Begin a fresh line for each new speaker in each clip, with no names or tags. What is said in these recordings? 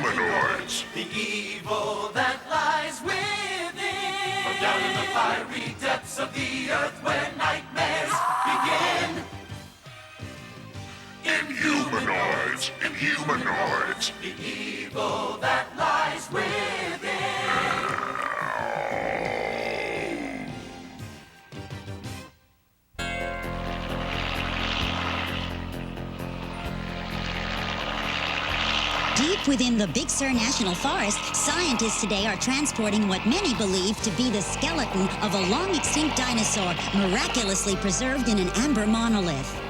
Inhumanoids.
The evil that lies within. From down in the fiery depths of the earth where nightmares begin.
Inhumanoids. Inhumanoids.
The evil that lies within.
Deep within the Big Sur National Forest, scientists today are transporting what many believe to be the skeleton of a long-extinct dinosaur, miraculously preserved in an amber monolith.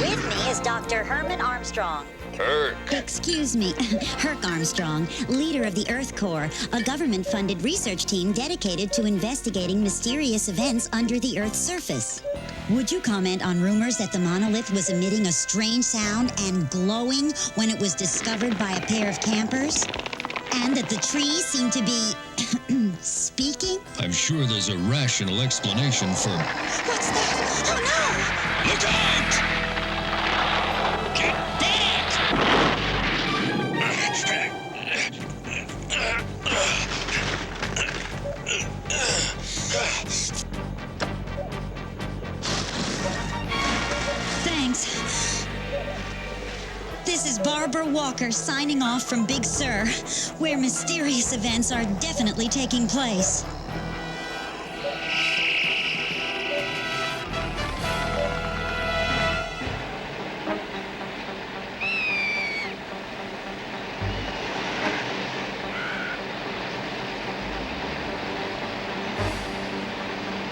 With me is Dr. Herman Armstrong.
Herc.
Excuse me, Herc Armstrong, leader of the Earth Corps, a government-funded research team dedicated to investigating mysterious events under the Earth's surface. Would you comment on rumors that the monolith was emitting a strange sound and glowing when it was discovered by a pair of campers? And that the trees seem to be speaking?
I'm sure there's a rational explanation for...
What's that? Oh no!
Look out! Get back!
Thanks. This is Barbara Walker signing off from Big Sur, where mysterious events are definitely taking place.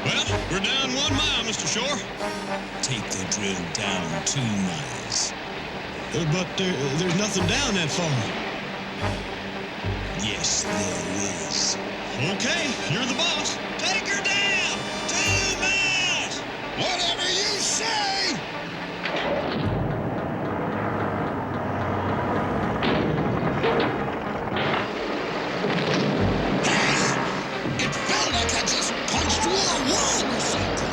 Well, we're down 1 mile, Mr. Shore.
Take the drill down 2 miles. But there's nothing down that far. Yes, there is.
Okay, you're the boss.
Take her down! 2 miles!
Whatever you say!
It felt like I just punched through a wall or something.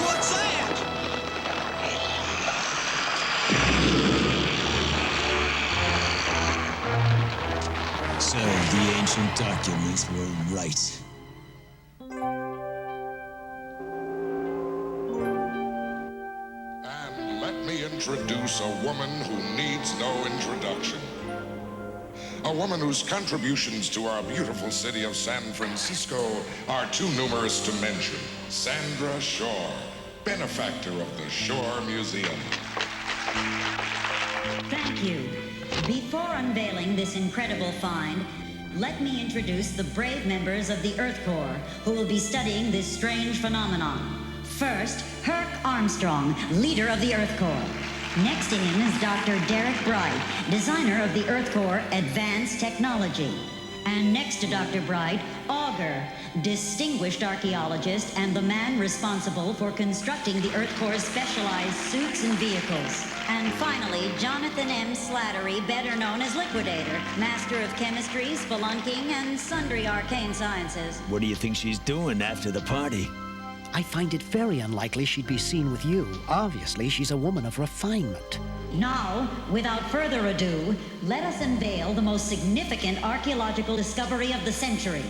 What's that? So the ancient documents were right.
And let me introduce a woman who needs no introduction. A woman whose contributions to our beautiful city of San Francisco are too numerous to mention. Sandra Shore, benefactor of the Shore Museum.
Thank you. Before unveiling this incredible find, let me introduce the brave members of the Earth Corps who will be studying this strange phenomenon. First, Herc Armstrong, leader of the Earth Corps. Next to him is Dr. Derek Bright, designer of the Earth Corps Advanced Technology. And next to Dr. Bright, Auger, distinguished archaeologist and the man responsible for constructing the Earth Corps' specialized suits and vehicles. And finally, Jonathan M. Slattery, better known as Liquidator, master of chemistry, spelunking, and sundry arcane sciences.
What do you think she's doing after the party?
I find it very unlikely she'd be seen with you. Obviously, she's a woman of refinement.
Now, without further ado, let us unveil the most significant archaeological discovery of the century.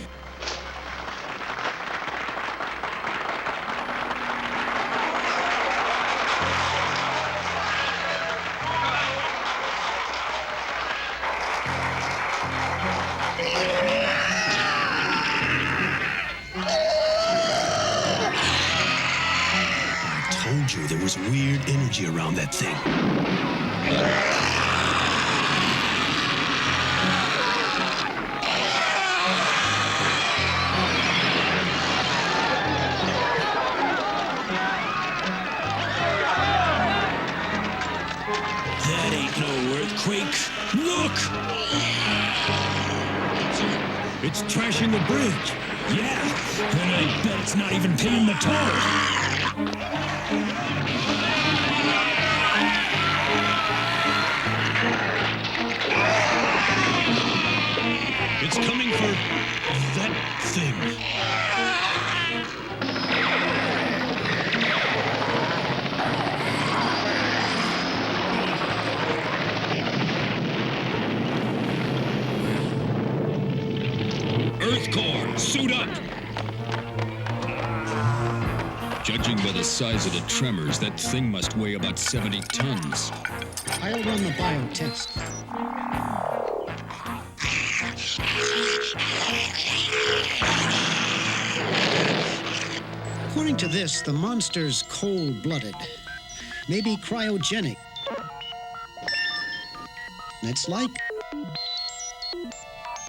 I told you there was weird energy around that thing.
That ain't no earthquake. Look!
It's trashing the bridge.
Yeah, and I bet it's not even paying the toll.
It's coming for that thing.
Earth Core, suit up! Judging by the size of the tremors, that thing must weigh about 70 tons.
I'll run the biotest. According to this, the monster's cold-blooded. Maybe cryogenic. It's like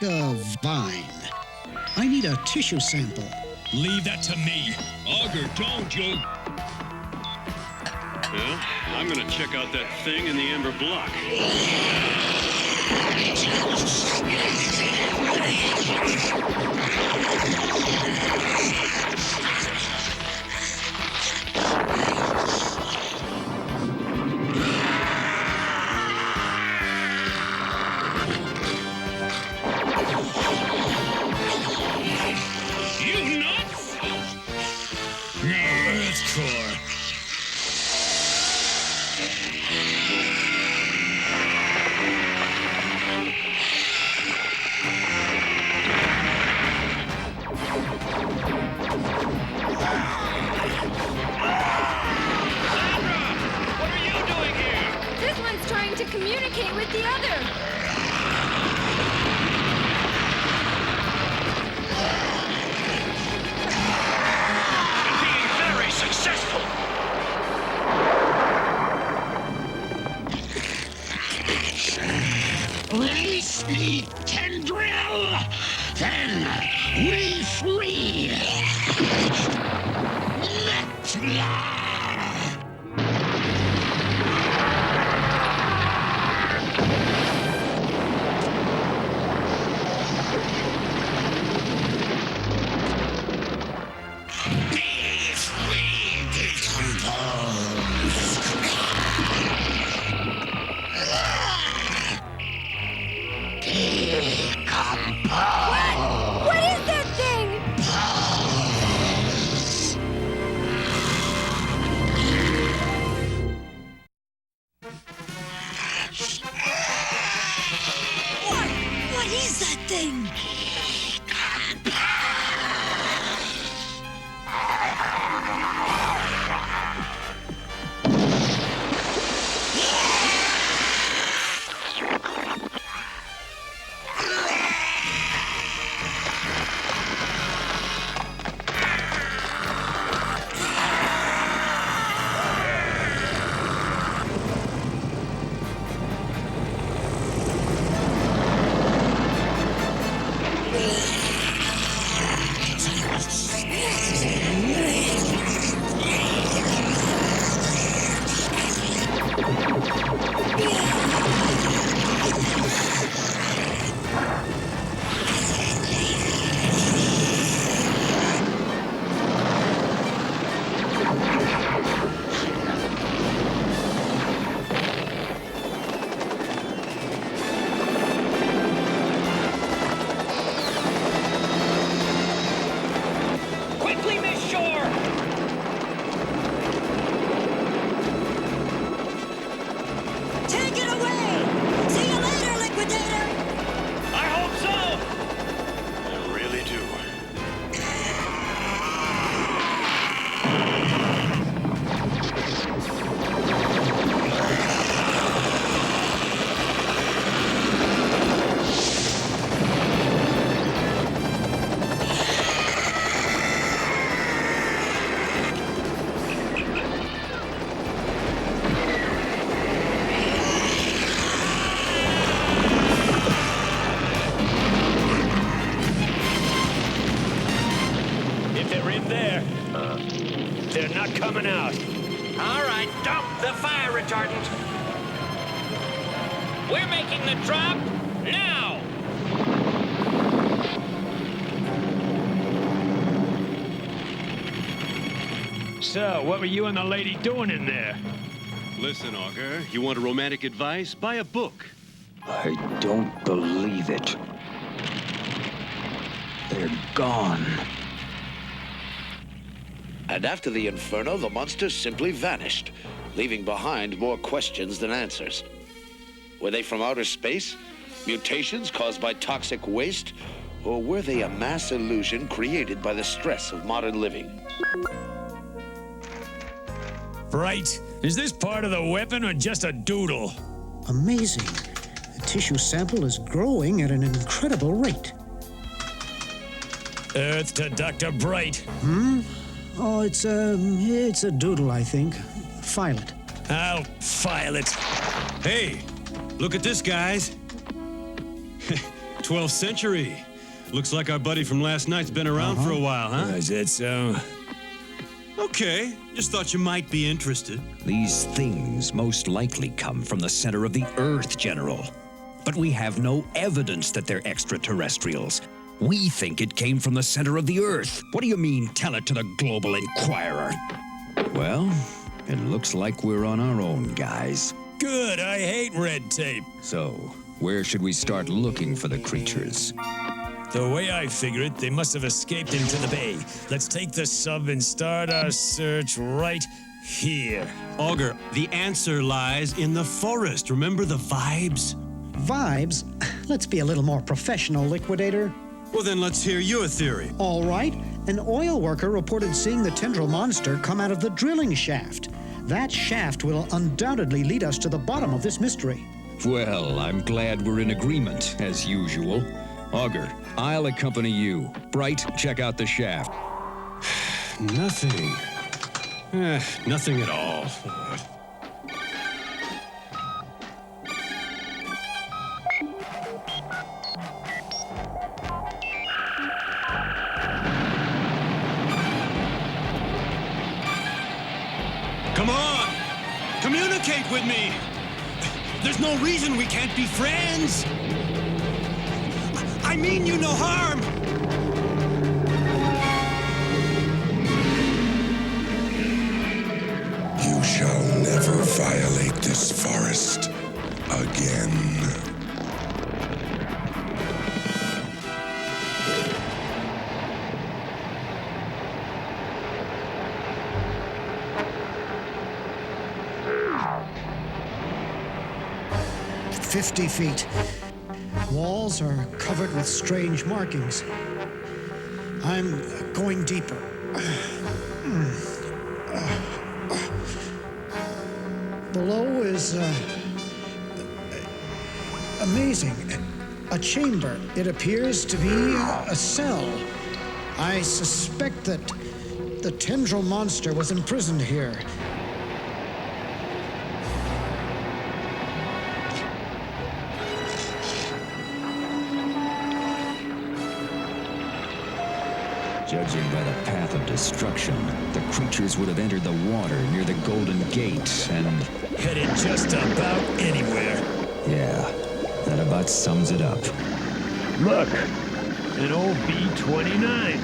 a vine. I need a tissue sample.
Leave that to me. Auger, don't you?
Well, I'm gonna check out that thing in the amber block.
You nuts? No, Earth Core.
This one's trying to communicate with the other.
Being very successful.
Release me, tendril! Then we free! Let's
What is that thing?
What is that thing?
Quickly, Miss Shore!
Take it away! See you later, Liquidator!
I hope so!
I really do. If they're in there, they're not coming out.
All right, dump the fire retardant. We're making the drop now!
So, what were you and the lady doing in there?
Listen, Augur, you want a romantic advice? Buy a book.
I don't believe it. They're gone.
And after the inferno, the monsters simply vanished, leaving behind more questions than answers. Were they from outer space? Mutations caused by toxic waste? Or were they a mass illusion created by the stress of modern living?
Bright, is this part of the weapon or just a doodle?
Amazing. The tissue sample is growing at an incredible rate.
Earth to Dr. Bright.
Oh, it's a doodle, I think. File it.
I'll file it.
Hey, look at this, guys. 12th century. Looks like our buddy from last night's been around for a while, huh?
Is it so?
Okay, just thought you might be interested.
These things most likely come from the center of the Earth, General. But we have no evidence that they're extraterrestrials. We think it came from the center of the Earth. What do you mean, tell it to the Global Inquirer? Well, it looks like we're on our own, guys.
Good, I hate red tape.
So, where should we start looking for the creatures?
The way I figure it, they must have escaped into the bay. Let's take the sub and start our search right here.
Augur, the answer lies in the forest. Remember the vibes?
Vibes? Let's be a little more professional, Liquidator.
Well, then let's hear your theory.
All right. An oil worker reported seeing the tendril monster come out of the drilling shaft. That shaft will undoubtedly lead us to the bottom of this mystery.
Well, I'm glad we're in agreement, as usual. Augur, I'll accompany you. Bright, check out the shaft.
Nothing. Nothing at all. Come on! Communicate with me! There's no reason we can't be friends! I mean you no harm!
You shall never violate this forest again.
"50 feet. Walls are covered with strange markings. I'm going deeper. Below is amazing. A chamber. It appears to be a cell. I suspect that the tendril monster was imprisoned here.
Judging by the path of destruction, the creatures would have entered the water near the Golden Gate and...
headed just about anywhere.
Yeah, that about sums it up.
Look, an old B-29.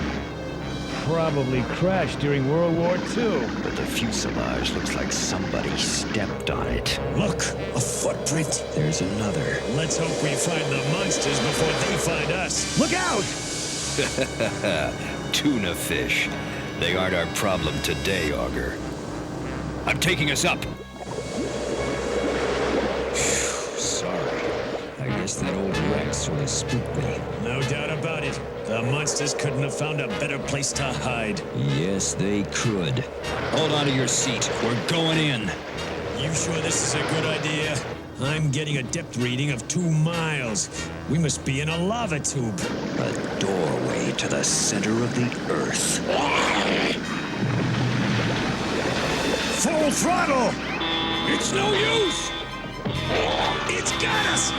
Probably crashed during World War II.
But the fuselage looks like somebody stepped on it.
Look, a footprint.
There's another.
Let's hope we find the monsters before they find us. Look out!
Tuna fish. They aren't our problem today, Augur. I'm taking us up. Sorry. I guess that old wreck sort of spooked me.
No doubt about it. The monsters couldn't have found a better place to hide.
Yes, they could. Hold on to your seat. We're going in.
You sure this is a good idea? I'm getting a depth reading of 2 miles. We must be in a lava tube.
A doorway to the center of the Earth.
Full throttle! It's no use! It's got us!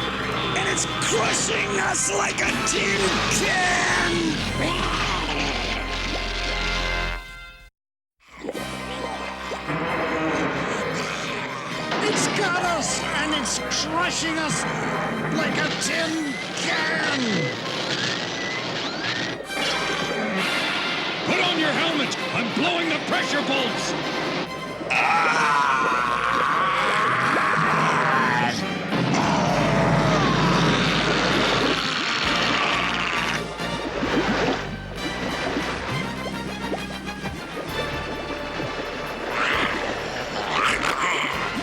And it's crushing us like a tin can!
It's got us, and it's crushing us like a tin can!
Put on
on your helmet! I'm blowing the pressure bolts!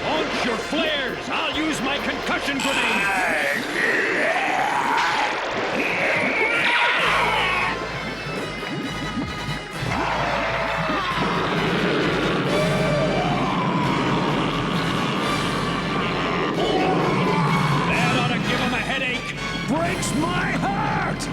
Launch your flares! I'll use my concussion grenade! That ought to give him a headache! Breaks my heart!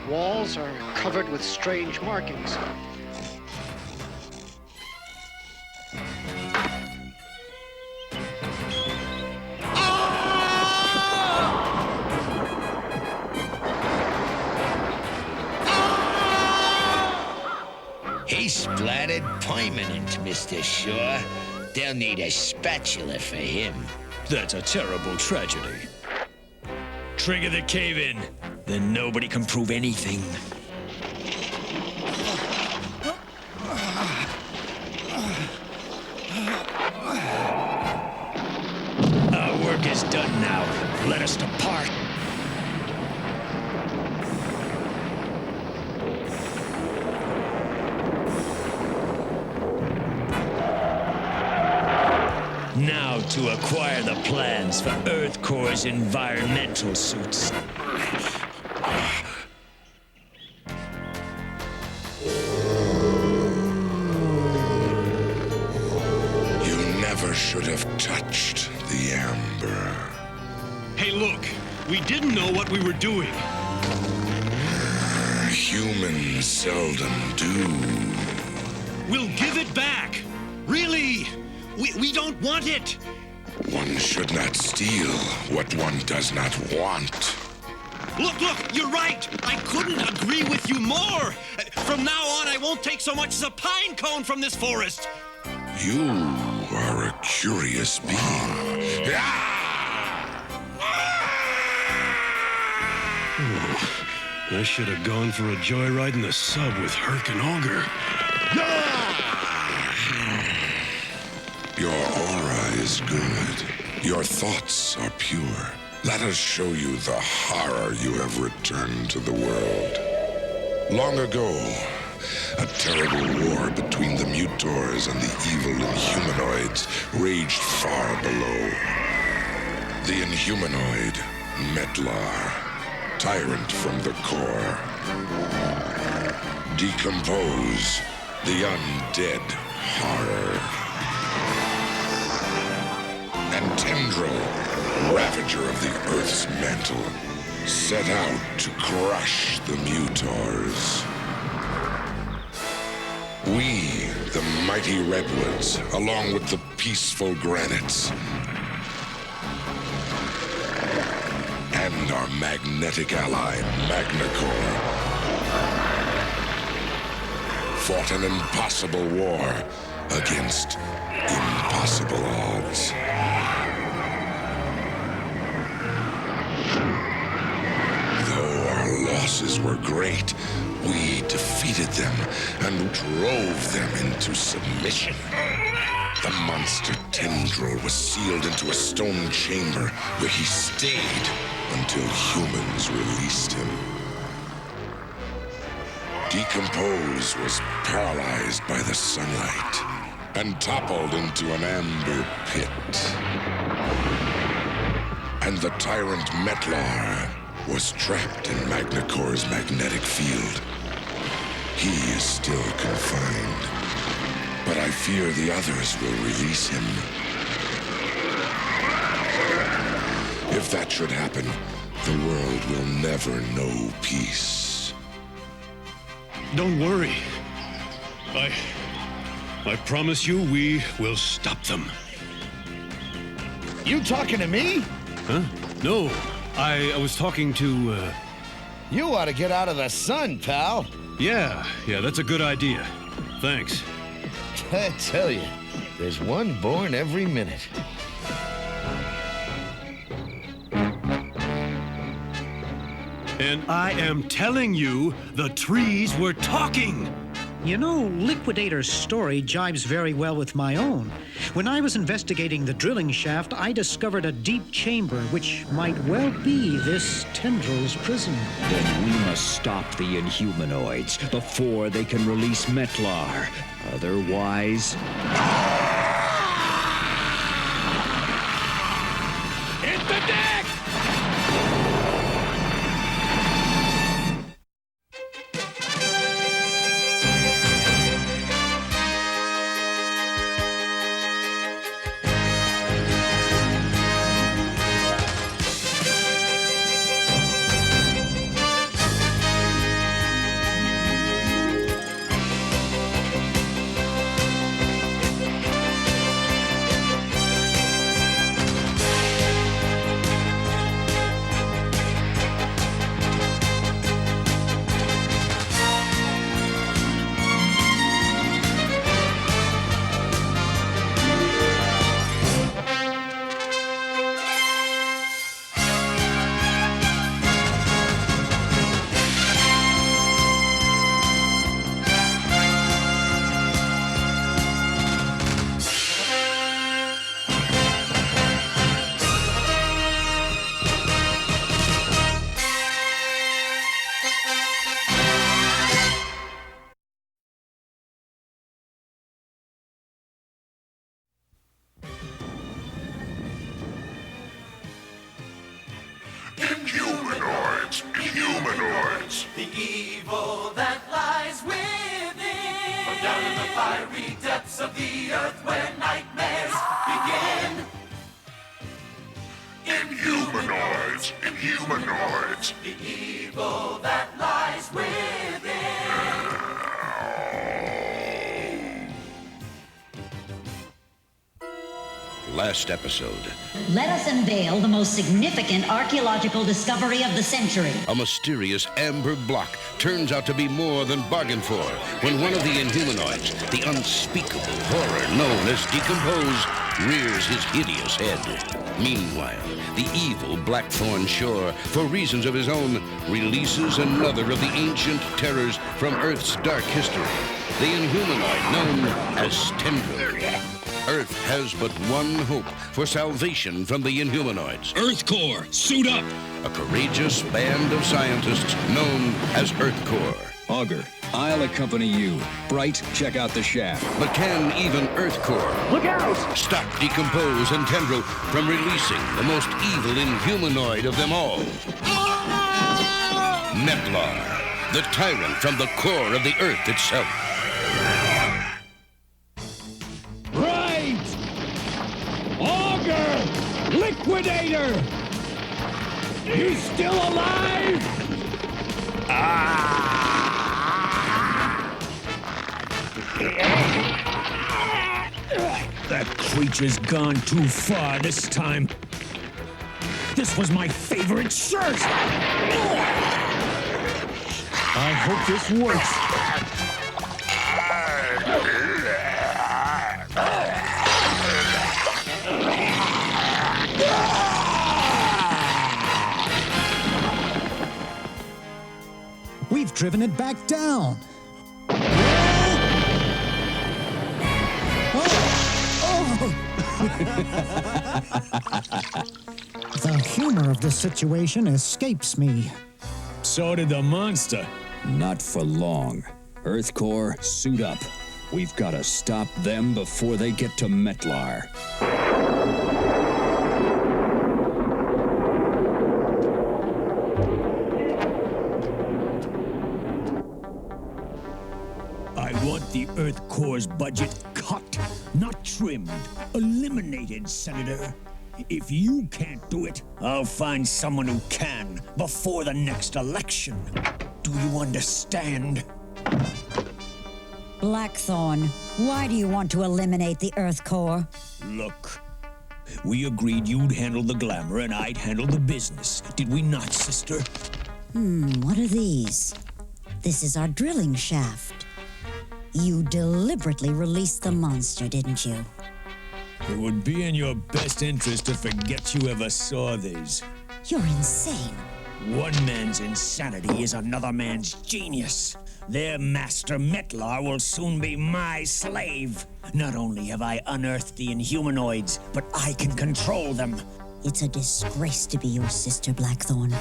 Walls are covered with strange markings.
He splattered permanent, Mr. Shaw. They'll need a spatula for him.
That's a terrible tragedy. Trigger the cave-in. Then nobody can prove anything. Our work is done now. Let us depart. Now to acquire the plans for Earth Core's environmental suits.
You never should have touched the amber.
Hey, look, we didn't know what we were doing.
Humans seldom do.
We'll give it back. Really, we don't want it.
One should not steal what one does not want.
Look, you're right. I couldn't agree with you more. From now on, I won't take so much as a pine cone from this forest.
You are a curious being.
I should have gone for a joyride in the sub with Herc and Auger.
Your aura is good. Your thoughts are pure. Let us show you the horror you have returned to the world. Long ago, a terrible war between the Mutors and the evil Inhumanoids raged far below. The Inhumanoid, Metlar, tyrant from the core. Decompose, the undead horror. And Tendril, ravager of the Earth's mantle, set out to crush the Mutors. We, the mighty redwoods, along with the peaceful granites, and our magnetic ally, Magnacore, fought an impossible war against impossible odds. Though our losses were great, we defeated them and drove them into submission. The monster Tendril was sealed into a stone chamber where he stayed until humans released him. Decompose was paralyzed by the sunlight and toppled into an amber pit. And the tyrant Metlar was trapped in Magnacore's magnetic field. He is still confined, but I fear the others will release him. If that should happen, the world will never know peace.
Don't worry. I promise you we will stop them.
You talking to me?
Huh? No, I was talking to,
You ought to get out of the sun, pal.
Yeah, that's a good idea. Thanks.
I tell you, there's one born every minute.
And I am telling you, the trees were talking!
You know, Liquidator's story jibes very well with my own. When I was investigating the drilling shaft, I discovered a deep chamber which might well be this tendril's prison.
Then we must stop the Inhumanoids before they can release Metlar. Otherwise...
Hit the deck!
Inhumanoids!
The evil that lies within. From down in the fiery depths of the earth where nightmares begin.
Inhumanoids! Inhumanoids!
The evil that lies within.
Last episode.
Let us unveil the most significant archaeological discovery of the century.
A mysterious amber block turns out to be more than bargained for when one of the Inhumanoids, the unspeakable horror known as Decompose, rears his hideous head. Meanwhile, the evil Blackthorn Shore, for reasons of his own, releases another of the ancient terrors from Earth's dark history, the Inhumanoid known as Tendril. Earth has but one hope for salvation from the Inhumanoids.
Earth Core, suit up!
A courageous band of scientists known as Earth Core.
Augur, I'll accompany you. Bright, check out the shaft.
But can even Earth Core
Look out!
stop Decompose and Tendril from releasing the most evil Inhumanoid of them all? Metlar, the tyrant from the core of the Earth itself.
Right! Augur! Liquidator! You still alive? That creature's gone too far this time. This was my favorite shirt! I hope this works.
We've driven it back down. The humor of the situation escapes me.
So did the monster.
Not for long. Earth Core, suit up. We've got to stop them before they get to Metlar.
I want the Earth Core's budget cut, not trimmed. Eliminated, Senator. If you can't do it, I'll find someone who can before the next election. Do you understand?
Blackthorn, why do you want to eliminate the Earth Core?
Look, we agreed you'd handle the glamour and I'd handle the business. Did we not, sister?
What are these? This is our drilling shaft. You deliberately released the monster, didn't you?
It would be in your best interest to forget you ever saw these.
You're insane.
One man's insanity is another man's genius. Their master Metlar will soon be my slave. Not only have I unearthed the Inhumanoids, but I can control them.
It's a disgrace to be your sister, Blackthorn.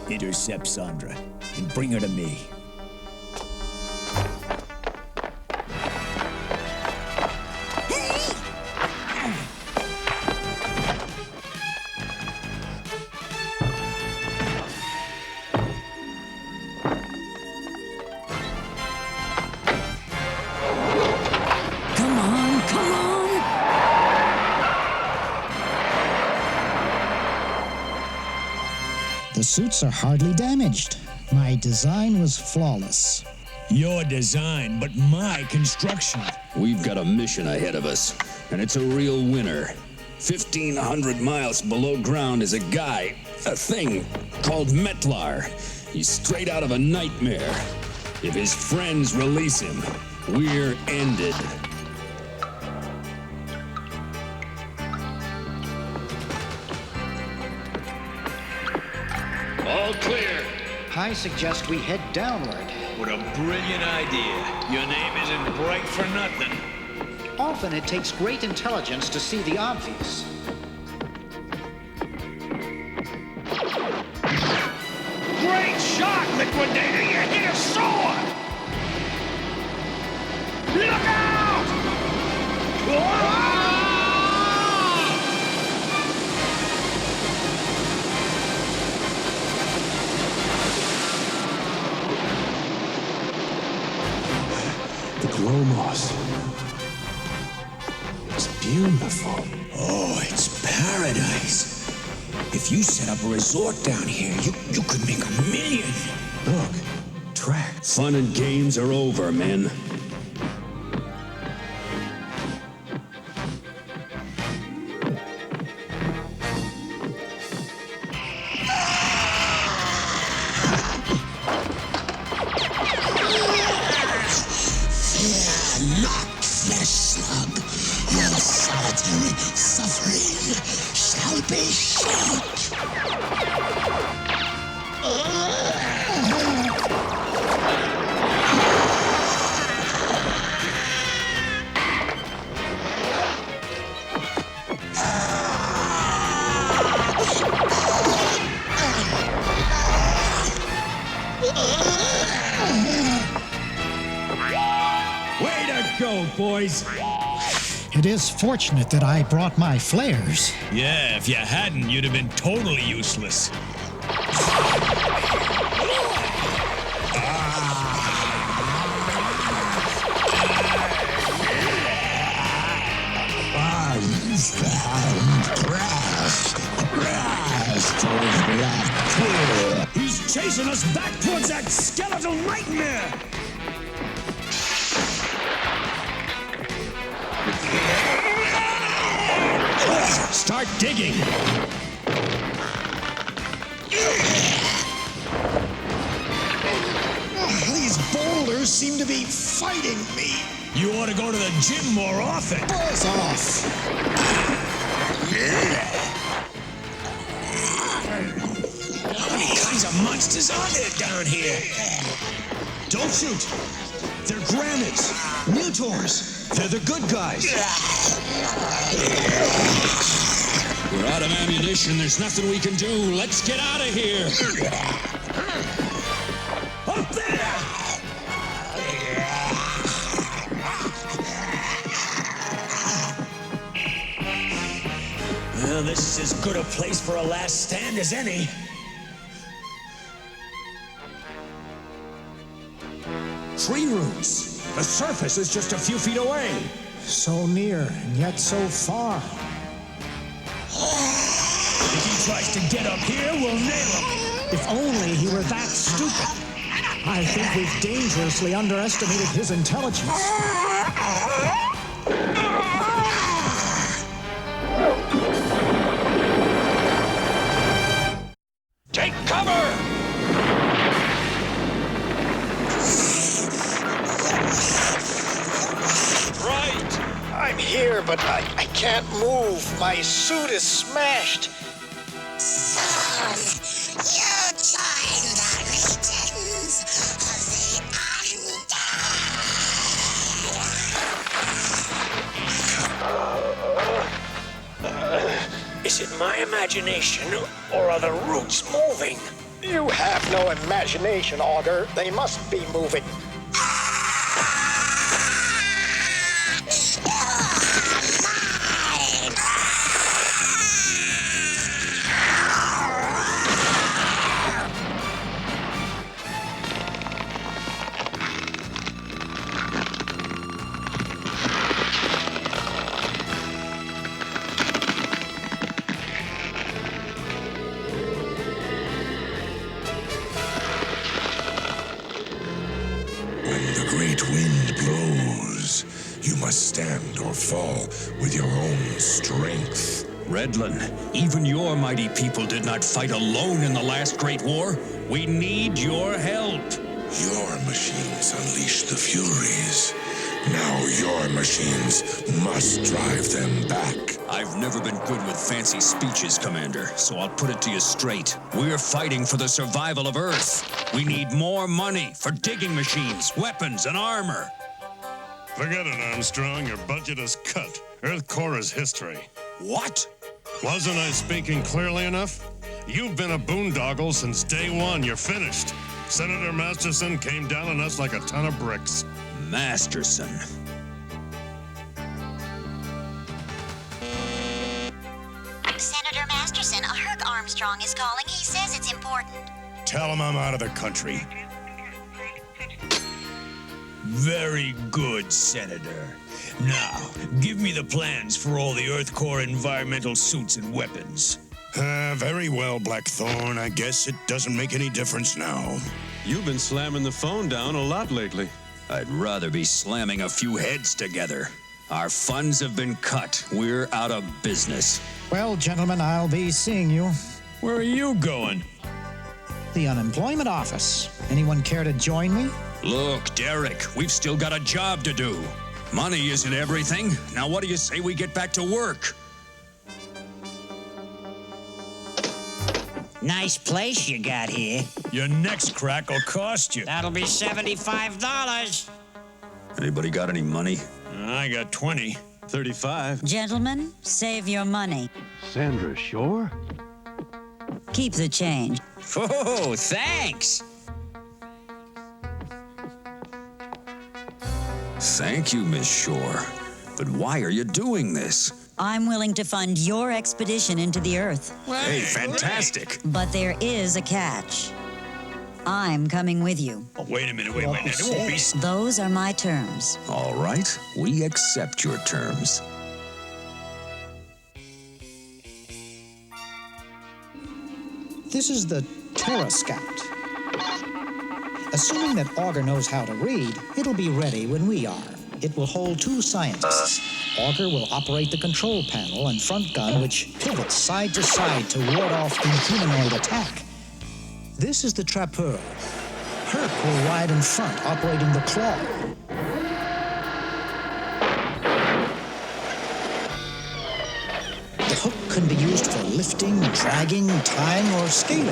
Intercept Sandra and bring her to me.
The suits are hardly damaged. My design was flawless.
Your design, but my construction.
We've got a mission ahead of us, and it's a real winner. 1,500 miles below ground is a guy, a thing, called Metlar. He's straight out of a nightmare. If his friends release him, we're ended.
All clear.
I suggest we head downward.
What a brilliant idea. Your name isn't Bright for nothing.
Often it takes great intelligence to see the obvious.
Great shot, Liquidator! You hit a sword! Look out!
The glow moss. It's beautiful. Oh, it's paradise. If you set up a resort down here, you could make $1 million. Look, track.
Fun and games are over, men.
Not flesh slug. Your solitary suffering shall be short.
Way to go, boys.
It is fortunate that I brought my flares.
Yeah, if you hadn't, you'd have been totally useless. He's chasing us back towards that skeletal nightmare! Start digging!
These boulders seem to be fighting me.
You ought to go to the gym more often.
Buzz off.
What kinds of monsters are there down here?
Don't shoot. They're granites. Mutors. They're the good guys.
We're out of ammunition. There's nothing we can do. Let's get out of here.
Up there! Well, this is as good a place for a last stand as any. Tree roots. The surface is just a few feet away.
So near, and yet so far.
If he tries to get up here, we'll nail him.
If only he were that stupid. I think we've dangerously underestimated his intelligence.
Take cover!
Right!
I'm here, but I can't move. My suit is smashed.
Is it my imagination, or are the roots moving?
You have no imagination, Augur. They must be moving.
Stand or fall with your own strength.
Redlin, even your mighty people did not fight alone in the last great war. We need your help.
Your machines unleash the Furies. Now your machines must drive them back.
I've never been good with fancy speeches, Commander, so I'll put it to you straight. We're fighting for the survival of Earth. We need more money for digging machines, weapons, and armor.
Forget it, Armstrong. Your budget is cut. Earth core is history.
What?
Wasn't I speaking clearly enough? You've been a boondoggle since day one. You're finished. Senator Masterson came down on us like a ton of bricks.
Masterson.
Senator Masterson, Herc Armstrong is calling. He says it's important.
Tell him I'm out of the country.
Very good, Senator. Now, give me the plans for all the Earth Core environmental suits and weapons.
Very well, Blackthorn. I guess it doesn't make any difference now.
You've been slamming the phone down a lot lately.
I'd rather be slamming a few heads together. Our funds have been cut. We're out of business.
Well, gentlemen, I'll be seeing you.
Where are you going?
The unemployment office. Anyone care to join me?
Look, Derek, we've still got a job to do. Money isn't everything. Now what do you say we get back to work?
Nice place you got here. Your next crack will cost you. That'll be $75.
Anybody got any money?
I got 20.
35.
Gentlemen, save your money.
Sandra Shore?
Keep the change.
Oh, thanks.
Thank you, Miss Shore. But why are you doing this?
I'm willing to fund your expedition into the Earth.
Hey, fantastic.
But there is a catch. I'm coming with you.
Oh, wait a minute, wait. It won't be...
Those are my terms.
All right, we accept your terms.
This is the Terra Scout. Assuming that Augur knows how to read, it'll be ready when we are. It will hold 2 scientists. Augur will operate the control panel and front gun, which pivots side to side to ward off Inhumanoid attack. This is the Trappeur. Herc will ride in front, operating the claw. The hook can be used for lifting, dragging, tying, or scaling.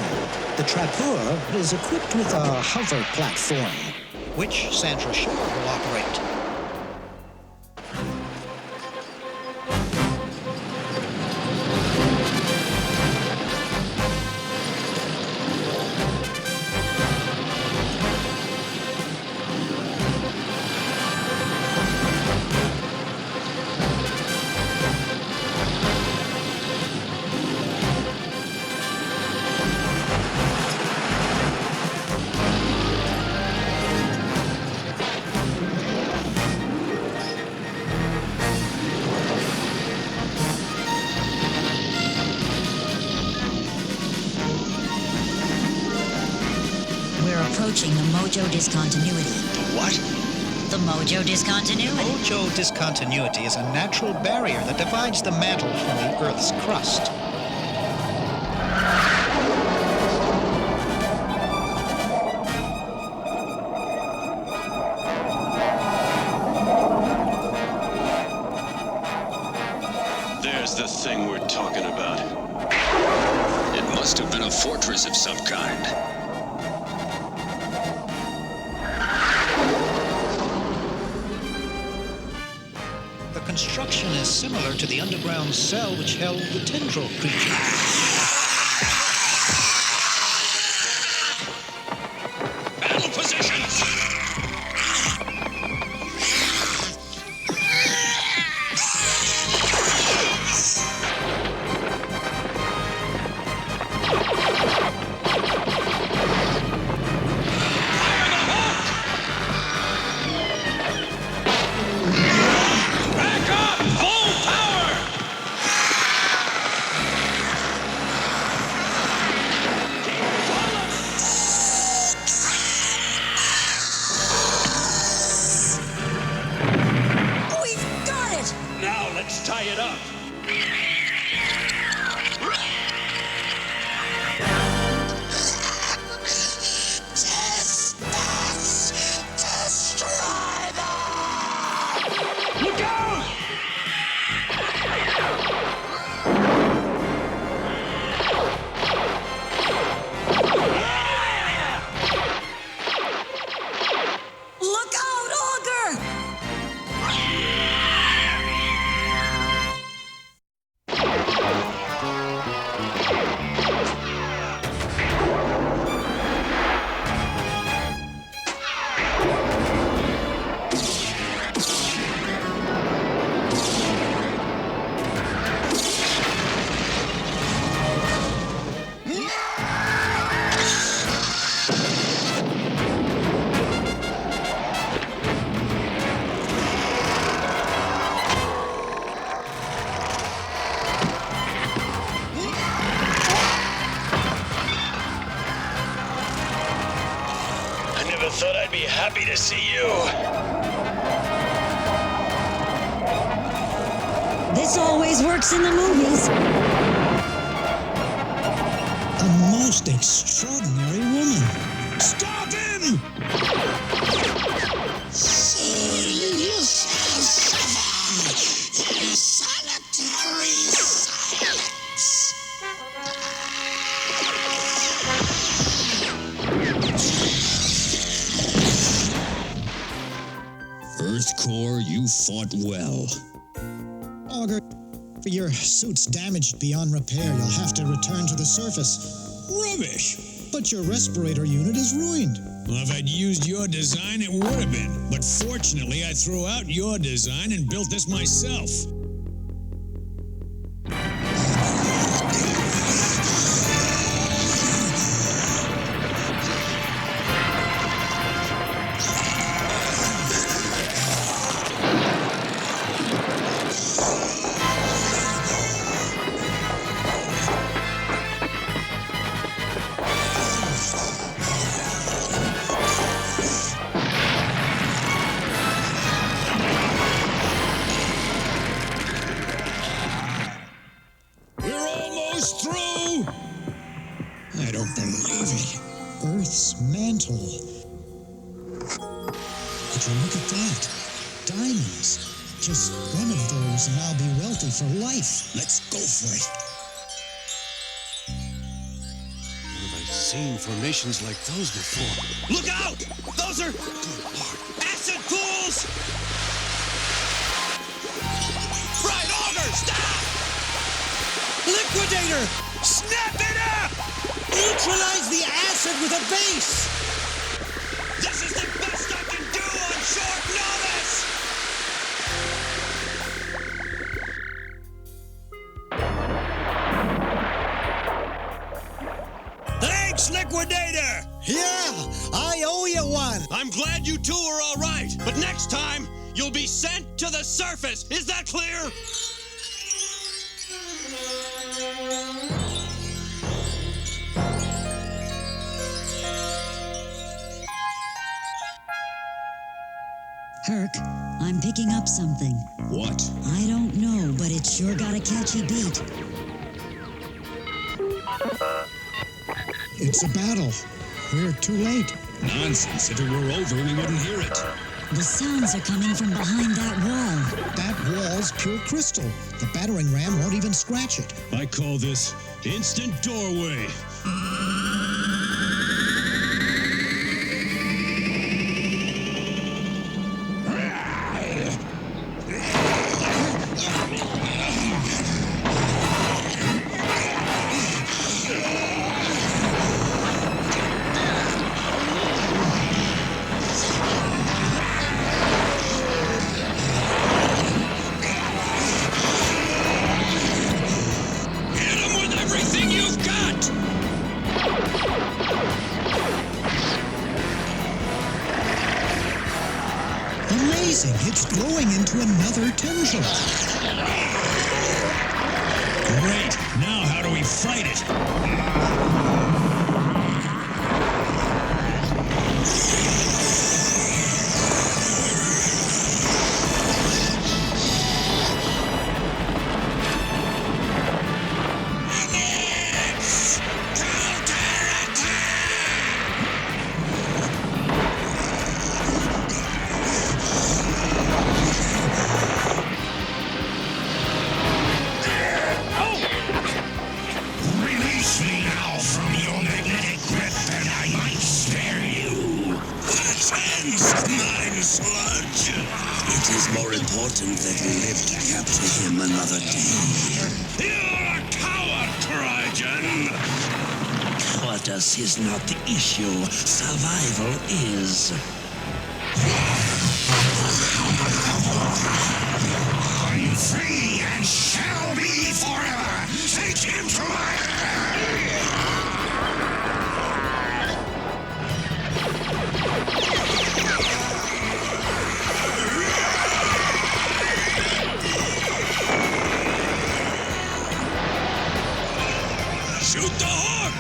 The Trappeur is equipped with a hover platform, which Sandra Shore will operate.
approaching the Mojo discontinuity.
The what?
The Mojo discontinuity.
Mojo discontinuity is a natural barrier that divides the mantle from the Earth's crust.
There's the thing we're talking about.
It must have been a fortress of some kind.
The construction is similar to the underground cell which held the tendril creature.
Battle positions!
Tie it up. Look out!
Look out, Augur!
Thought I'd be happy to see you.
This always works in the movies.
A most extraordinary woman. Stop him! You shall suffer in solitary silence.
Earth Core, you fought well.
Augur, your suit's damaged beyond repair. You'll have to return to the surface.
Rubbish!
But your respirator unit is ruined.
Well, if I'd used your design, it would have been. But fortunately, I threw out your design and built this myself. Through! I don't believe it.
Earth's mantle. Would you look at that? Diamonds. Just one of those and I'll be wealthy for life.
Let's go for it.
Have I seen formations like those before? Look out! Those are... Good Lord. Acid pools! Right, Augur, stop! Liquidator! Snap it up! Neutralize the acid with a base! This is the best I can do on short notice! Thanks, Liquidator! Yeah, I owe you one. I'm glad you two are all right, but next time, you'll be sent to the surface. Is that clear?
Herc, I'm picking up something.
What?
I don't know, but it's sure got a catchy beat.
It's a battle. We're too late.
Nonsense. If it were over, we wouldn't hear it.
The sounds are coming from behind that wall.
That wall's pure crystal. The battering ram won't even scratch it.
I call this instant doorway.
Amazing! It's growing into another tendril.
Great! Now how do we fight it?
It is more important that we live to capture him another day.
You're a coward, Trigen!
Cowardice is not the issue. Survival is.
I'm free and shall be forever! Take him to my...
Shoot the hawk!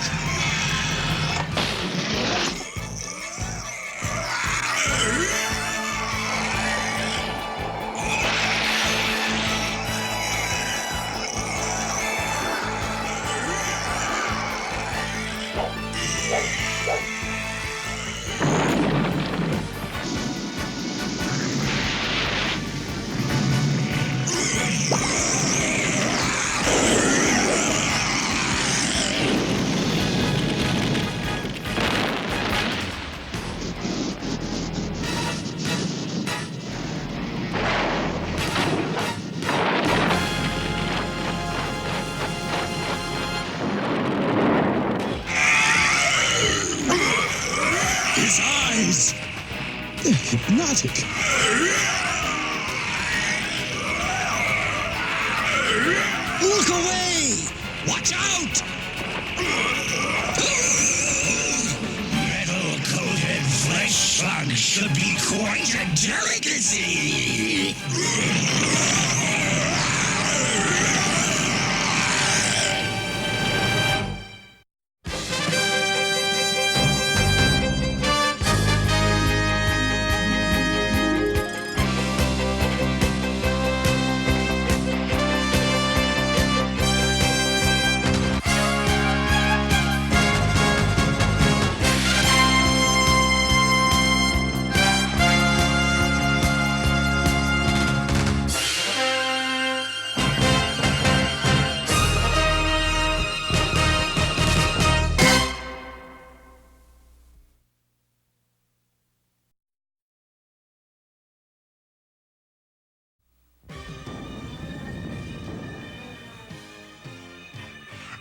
His eyes!
They're hypnotic.
Look away! Watch out!
Metal-coated flesh slugs should be quite a delicacy!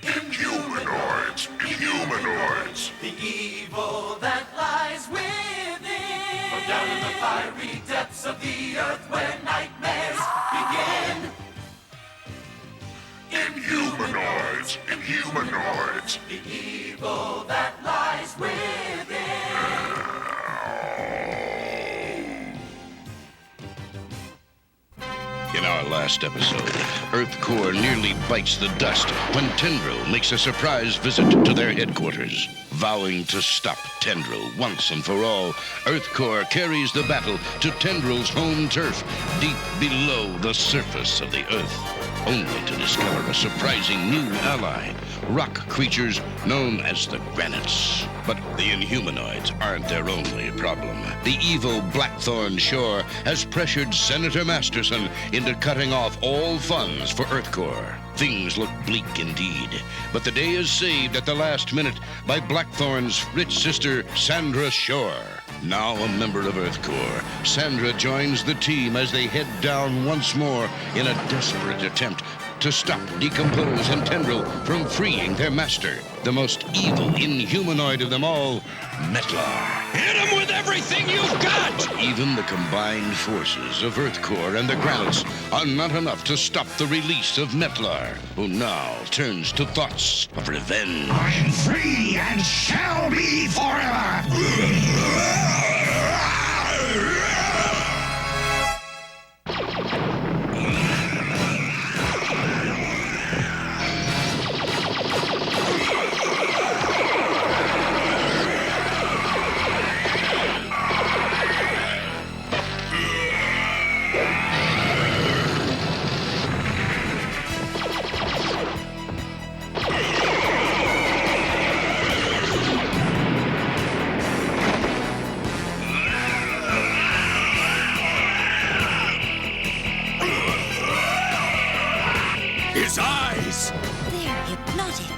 Inhumanoids! Inhumanoids!
The evil that lies within. From down in the fiery depths of the earth where nightmares begin.
Inhumanoids! Inhumanoids!
The evil that lies within.
In our last episode, Earth Core nearly bites the dust when Tendril makes a surprise visit to their headquarters. Vowing to stop Tendril once and for all, EarthCorps carries the battle to Tendril's home turf, deep below the surface of the Earth, only to discover a surprising new ally, rock creatures known as the Granites. But the Inhumanoids aren't their only problem. The evil Blackthorn Shore has pressured Senator Masterson into cutting off all funds for EarthCorps. Things look bleak indeed, but the day is saved at the last minute by Blackthorn's rich sister, Sandra Shore. Now a member of EarthCorps, Sandra joins the team as they head down once more in a desperate attempt to stop Decompose and Tendril from freeing their master, the most evil Inhumanoid of them all, Metlar.
Hit him with everything you've got!
But even the combined forces of EarthCorps and the Granites are not enough to stop the release of Metlar, who now turns to thoughts of revenge.
I am free and shall be forever!
His eyes!
They're hypnotic.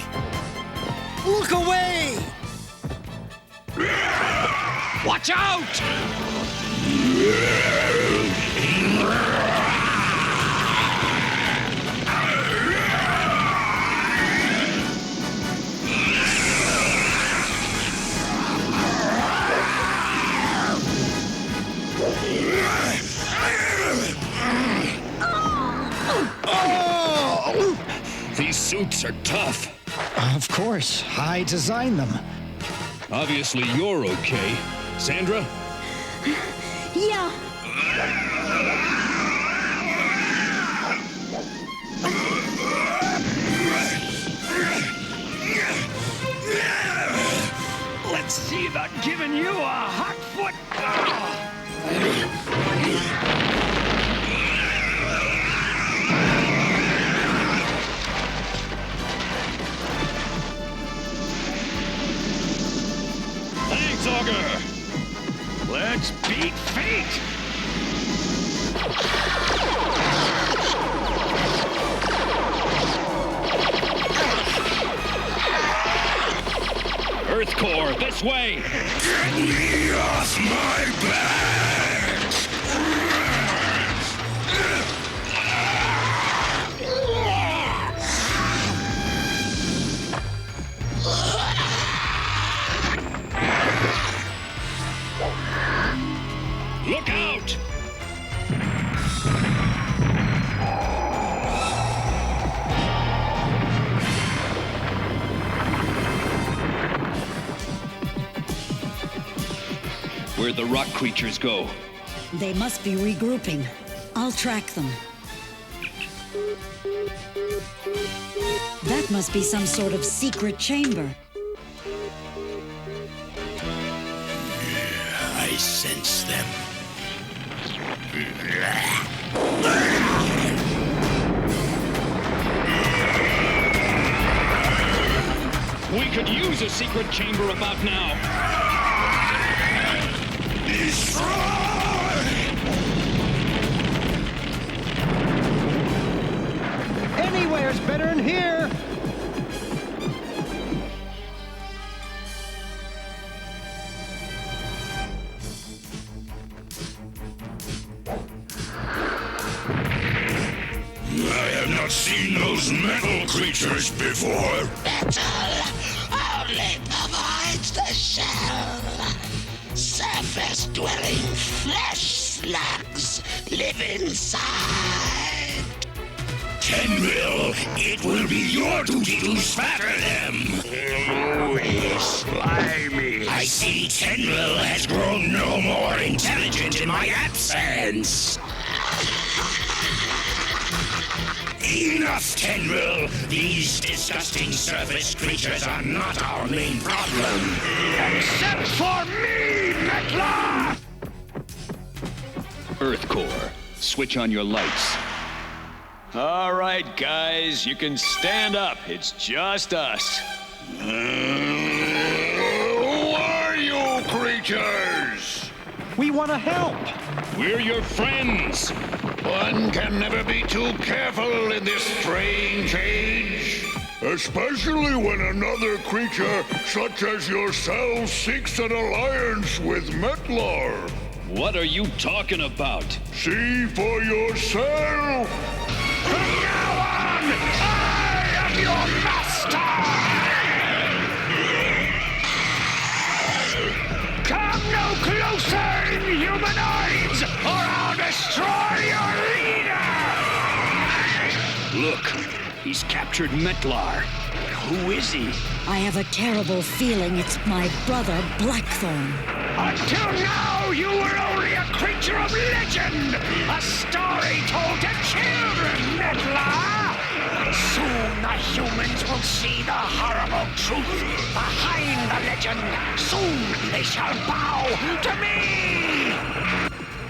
Look away! Watch out!
These suits are tough.
Of course, I designed them.
Obviously, you're okay. Sandra?
Yeah.
Let's see about giving you a hot foot.
Thanks, Augur!
Let's beat fate!
EarthCorps, this way!
Get me off my back!
Look out! Where'd the rock creatures go?
They must be regrouping. I'll track them. That must be some sort of secret chamber.
I sense them.
We could use a secret chamber about now.
Anywhere's better than here.
I have not seen those metal creatures before.
Metal only provides the shell. Surface-dwelling flesh slugs live inside.
Tendril, it will be your duty to spatter them.
Slimy.
I see Tendril has grown no more intelligent in my absence. Enough, Tendril! These disgusting surface creatures are not our main problem.
Except for me, Metla!
Earth Core, switch on your lights. All right, guys, you can stand up. It's just us.
Who are you creatures?
We want to help.
We're your friends. One can never be too careful in this strange age. Especially when another creature such as yourself seeks an alliance with Metlar.
What are you talking about?
See for yourself.
From now on, I am your master! Come no closer, Inhumanoids, or I'll destroy your leader!
Look, he's captured Metlar. Who is he?
I have a terrible feeling it's my brother, Blackthorn.
Until now, you were only a creature of legend! A story told to children, Metla! Soon the humans will see the horrible truth behind the legend. Soon they shall bow to me!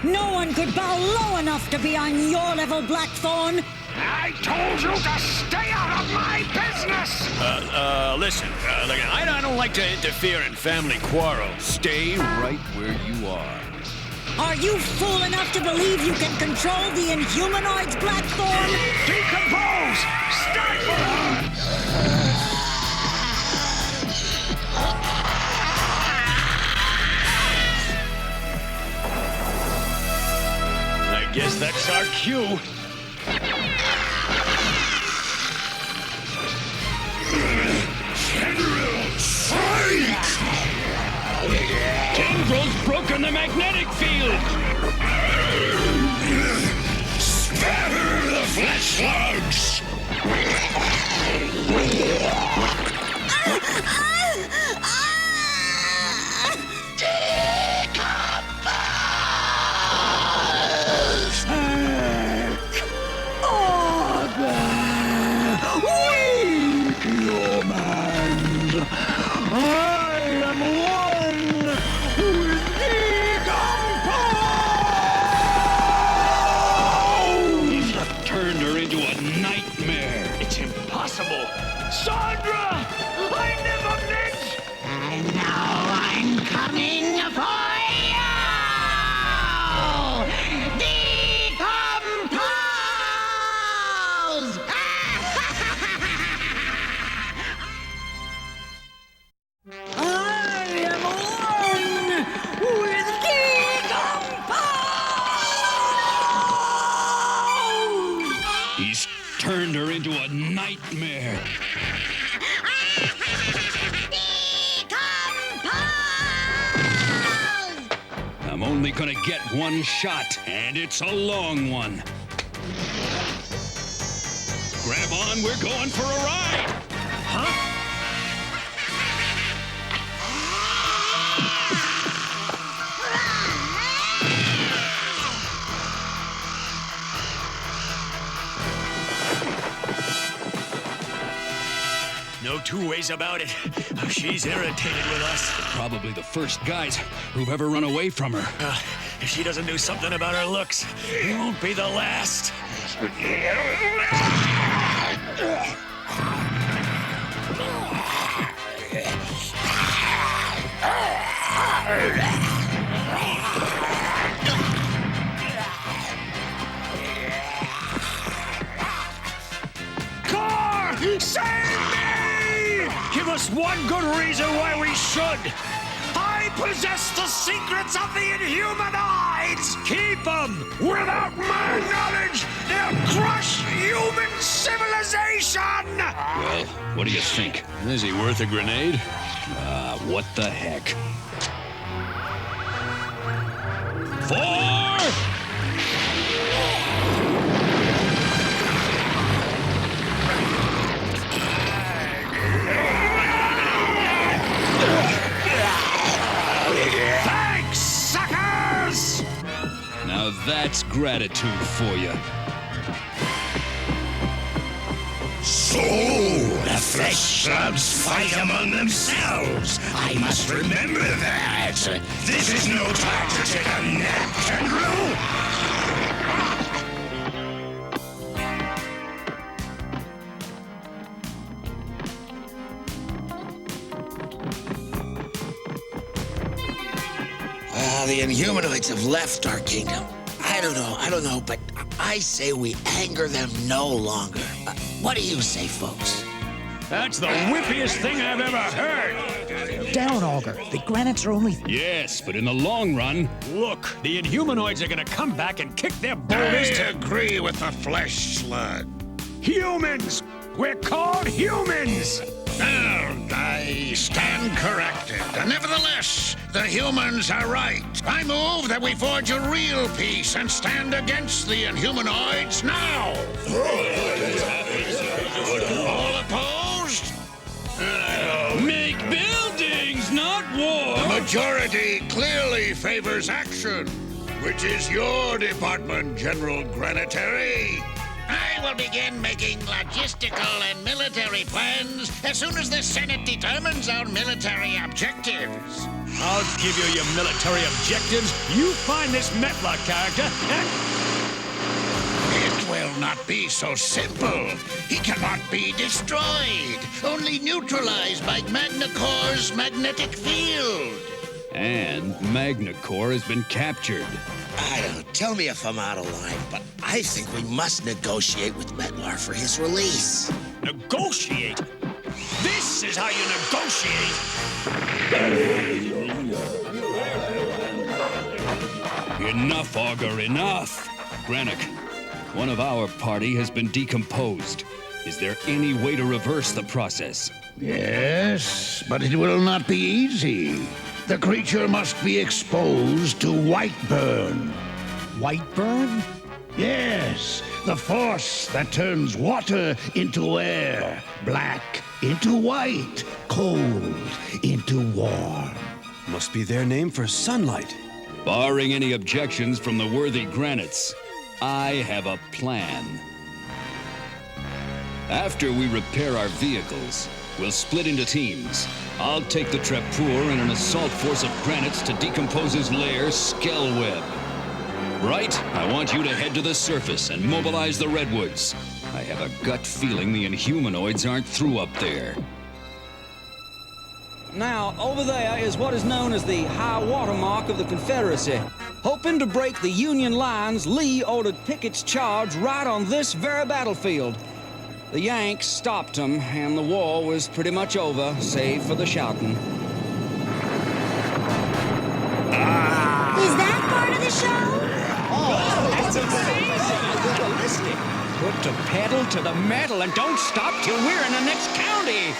No one could bow low enough to be on your level, Blackthorn!
I told you to stay out of my business!
Listen, I don't like to interfere in family quarrels. Stay right where you are.
Are you fool enough to believe you can control the Inhumanoids, Blackthorn?
Decompose! Stifle her!
I guess that's our cue. Tendril's broken the magnetic field!
Scatter the flesh slugs!
Sandra! I never meant...
And now I'm coming for you! Decompose!
I am one with Decompose!
He's turned her into a nightmare. I'm only gonna get one shot, and it's a long one. Grab on, we're going for a ride! Huh?
No two ways about it. She's irritated with us.
Probably the first guys who've ever run away from her.
If she doesn't do something about her looks, he won't be the last.
Core! Save me!
Give us one good reason why we should.
I possess the secrets of the Inhumanoids!
Keep them!
Without my knowledge, they'll crush human civilization!
Well, what do you think? Is he worth a grenade? What the heck? 4!
Thanks, suckers!
Now that's gratitude for you.
Oh, the flesh slugs fight among themselves. I must remember that. This is no time to take a nap, Tendril.
The Inhumanoids have left our kingdom. I don't know, but I say we anger them no longer. What do you say, folks?
That's the whippiest thing I've ever heard.
Down, Augur. The granites are only...
Yes, but in the long run, look, the Inhumanoids are gonna come back and kick their boulders
I agree with the flesh slug.
Humans! We're called humans!
Well, I stand corrected. Nevertheless, the humans are right. I move that we forge a real peace and stand against the Inhumanoids now. All opposed?
Make buildings, not war!
The majority clearly favors action, which is your department, General Granitary. I will begin making logistical and military plans as soon as the Senate determines our military objectives.
I'll give you your military objectives. You find this Metla character and...
It will not be so simple. He cannot be destroyed, only neutralized by Magnacor's magnetic field.
And Magnacor has been captured.
I don't know. Tell me if I'm out of line, but I think we must negotiate with Metlar for his release.
Negotiate? This is how you negotiate! Enough, Augur, enough! Brannock, one of our party has been decomposed. Is there any way to reverse the process?
Yes, but it will not be easy. The creature must be exposed to white burn.
White burn?
Yes, the force that turns water into air, black into white, cold into warm.
Must be their name for sunlight.
Barring any objections from the worthy Granites, I have a plan. After we repair our vehicles, we'll split into teams. I'll take the Trapur and an assault force of Granites to decompose his lair, Skellweb. Bright, I want you to head to the surface and mobilize the Redwoods. I have a gut feeling the Inhumanoids aren't through up there.
Now, over there is what is known as the high water mark of the Confederacy. Hoping to break the Union lines, Lee ordered Pickett's charge right on this very battlefield. The Yanks stopped him, and the war was pretty much over, save for the shouting.
Is that part of the show?
Oh, that's amazing! Put the pedal to the metal and don't stop till we're in the next county!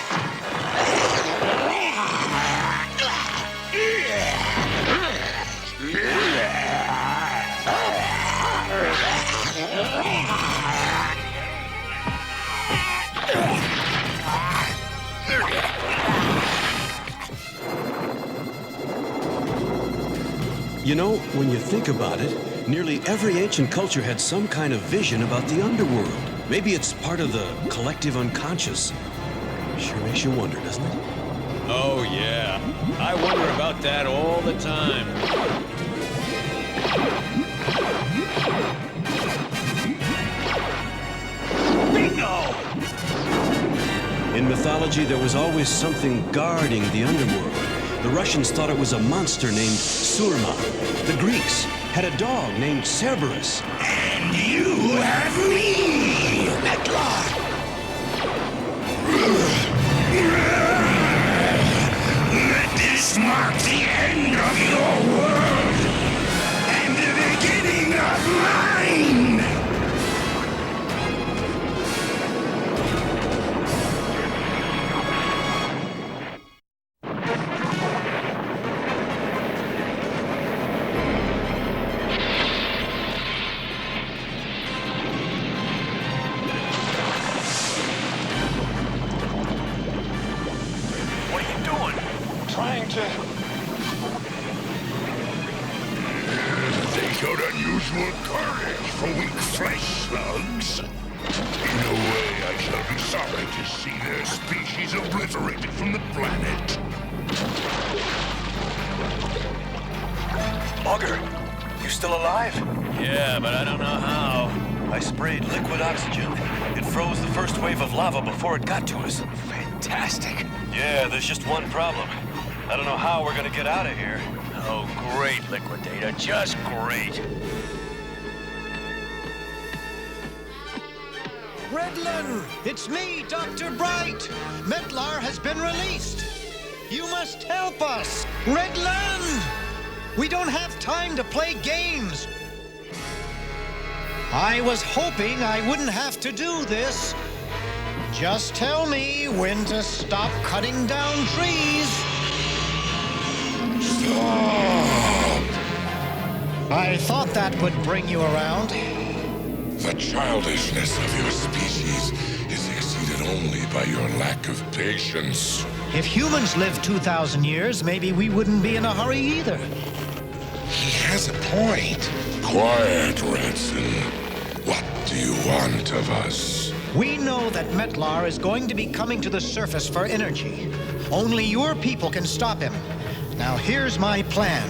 You know, when you think about it, nearly every ancient culture had some kind of vision about the underworld. Maybe it's part of the collective unconscious. Sure makes you wonder, doesn't it?
Oh, yeah. I wonder about that all the time.
Bingo! In mythology, there was always something guarding the underworld. The Russians thought it was a monster named Surma. The Greeks had a dog named Cerberus.
And you have me, Metlar. Let this mark the end of your world and the beginning of mine.
Trying to... They showed unusual courage for weak flesh slugs. In a way, I shall be sorry to see their species obliterated from the planet.
Augur, you still alive?
Yeah, but I don't know how.
I sprayed liquid oxygen. It froze the first wave of lava before it got to us.
Fantastic.
Yeah, there's just one problem. I don't know how we're gonna get out of here.
Oh, great, Liquidator. Just great.
Redlin! It's me, Dr. Bright! Metlar has been released! You must help us! Redlin! We don't have time to play games! I was hoping I wouldn't have to do this. Just tell me when to stop cutting down trees. Stop! I thought that would bring you around.
The childishness of your species is exceeded only by your lack of patience.
If humans lived 2,000 years, maybe we wouldn't be in a hurry either.
He has a point. Quiet, Ratson. What do you want of us?
We know that Metlar is going to be coming to the surface for energy. Only your people can stop him. Now here's my plan.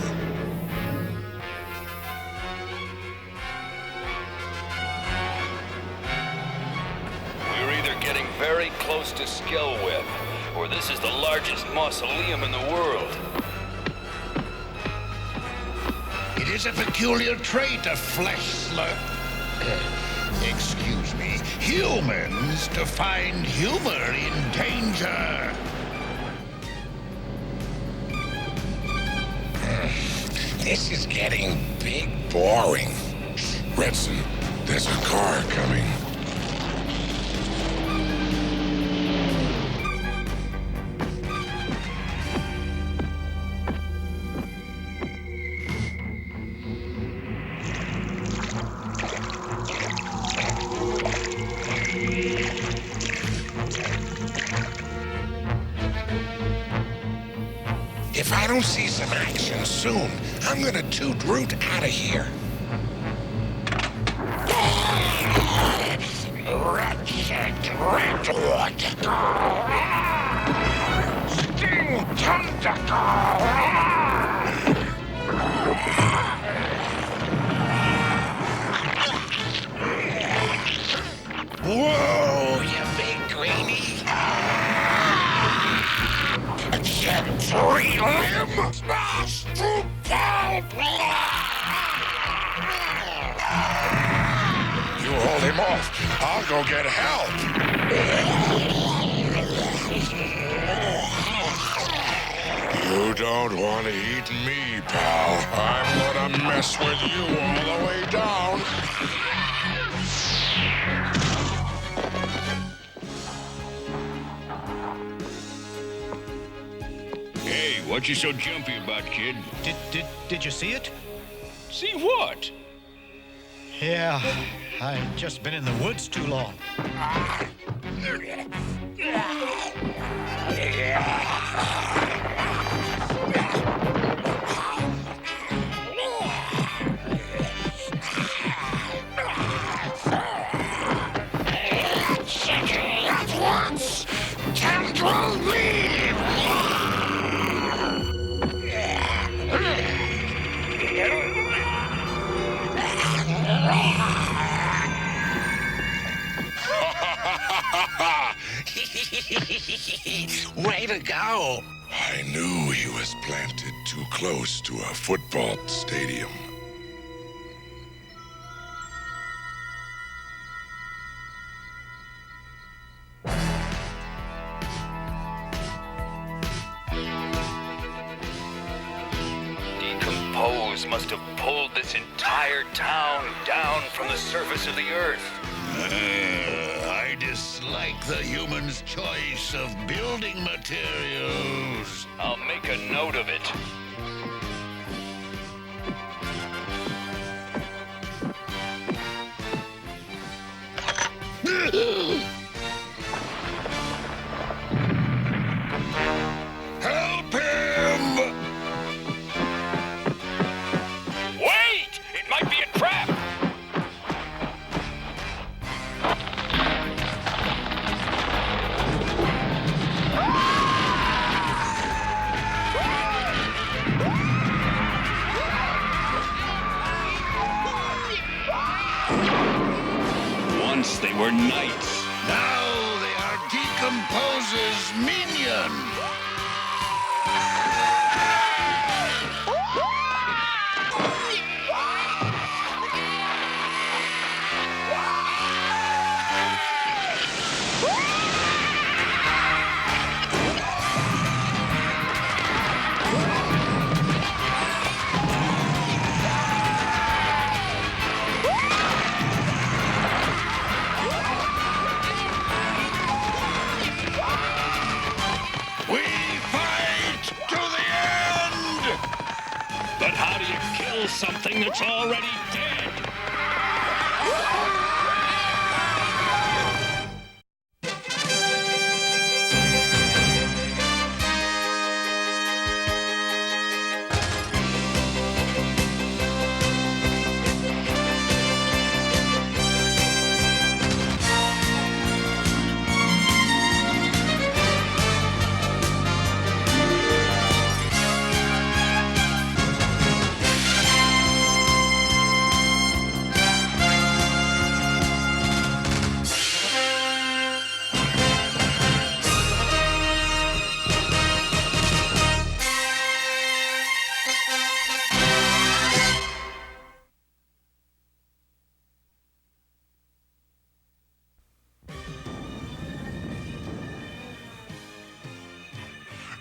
We're either getting very close to Skellweb, or this is the largest mausoleum in the world.
It is a peculiar trait of flesh slurp. Excuse me, humans to find humor in danger.
This is getting big boring. Redson, there's a car coming. If I don't see some action soon, I'm gonna toot Root out of here. Wretched Redwood! Sting Tentacle! Whoa, you big greenie! Three limb smash to pulp! You hold him off. I'll go get help. You don't want to eat me, pal. I'm gonna mess with you all the way down.
Hey, what you so jumpy about, kid?
Did you see it?
See what?
Yeah, I've just been in the woods too long.
At once! Tendril, leave!
Way to go!
I knew he was planted too close to a football stadium.
Decompose must have pulled this entire town down from the surface of the earth.
I dislike the human's choice of building materials.
I'll make a note of it.
Help him!
Wait! It might be a trap! were knights.
Now they are Decomposer's minions.
But how do you kill something that's already dead?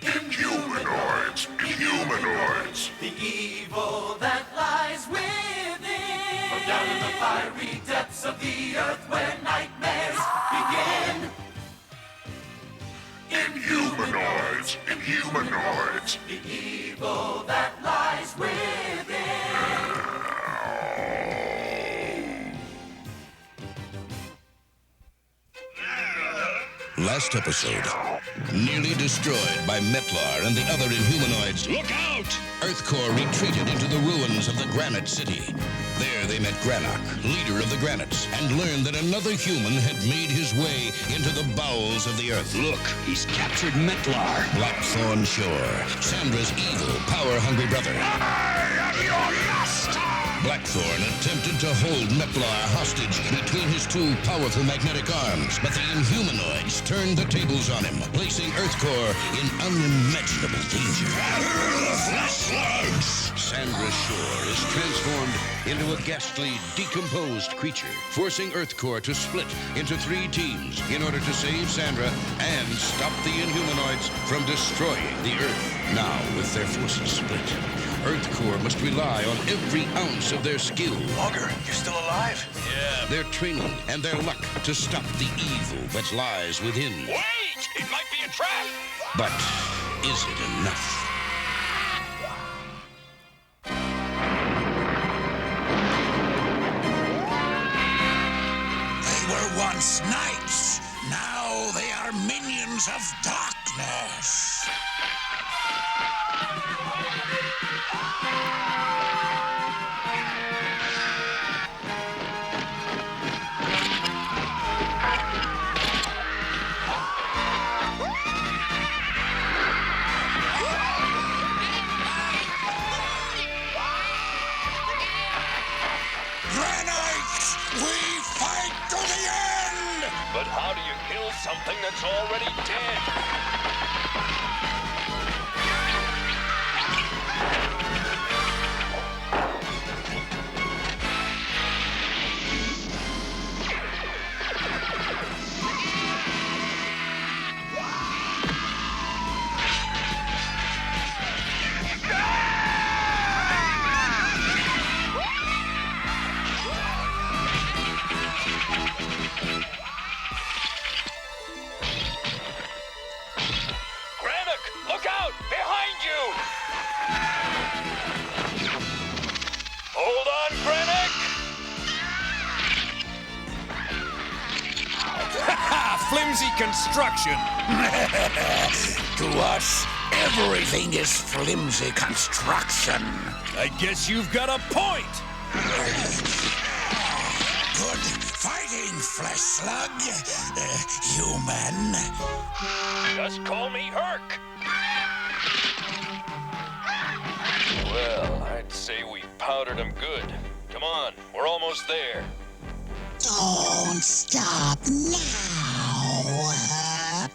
Inhumanoids! Inhumanoids!
The evil that lies within. From down in the fiery depths of the earth where nightmares begin.
Inhumanoids! Inhumanoids!
The evil that lies within.
Last episode, nearly destroyed by Metlar and the other Inhumanoids.
Look out!
EarthCorps retreated into the ruins of the Granite City. There they met Granok, leader of the Granites, and learned that another human had made his way into the bowels of the Earth.
Look, he's captured Metlar.
Blackthorn Shore, Sandra's evil, power-hungry brother.
I am your master!
Blackthorn attempted to hold Metlar hostage between his two powerful magnetic arms, but the Inhumanoids turned the tables on him, placing EarthCorps in unimaginable danger. Sandra Shore is transformed into a ghastly, decomposed creature, forcing EarthCorps to split into 3 teams in order to save Sandra and stop the Inhumanoids from destroying the Earth. Now, with their forces split, EarthCorps must rely on every ounce of their skill.
Augur, you're still alive?
Yeah.
Their training and their luck to stop the evil that lies within.
Wait! It might be a trap!
But is it enough?
They were once knights. Now they are minions of darkness. Granites, we fight to the end!
But how do you kill something that's already dead? Look out! Behind you! Hold on, Granok!
Flimsy construction!
To us, everything is flimsy construction.
I guess you've got a point!
Good fighting, flesh slug. Human.
Just call me Herc! Well, I'd say we powdered him good. Come on, we're almost there.
Don't stop now, Huck,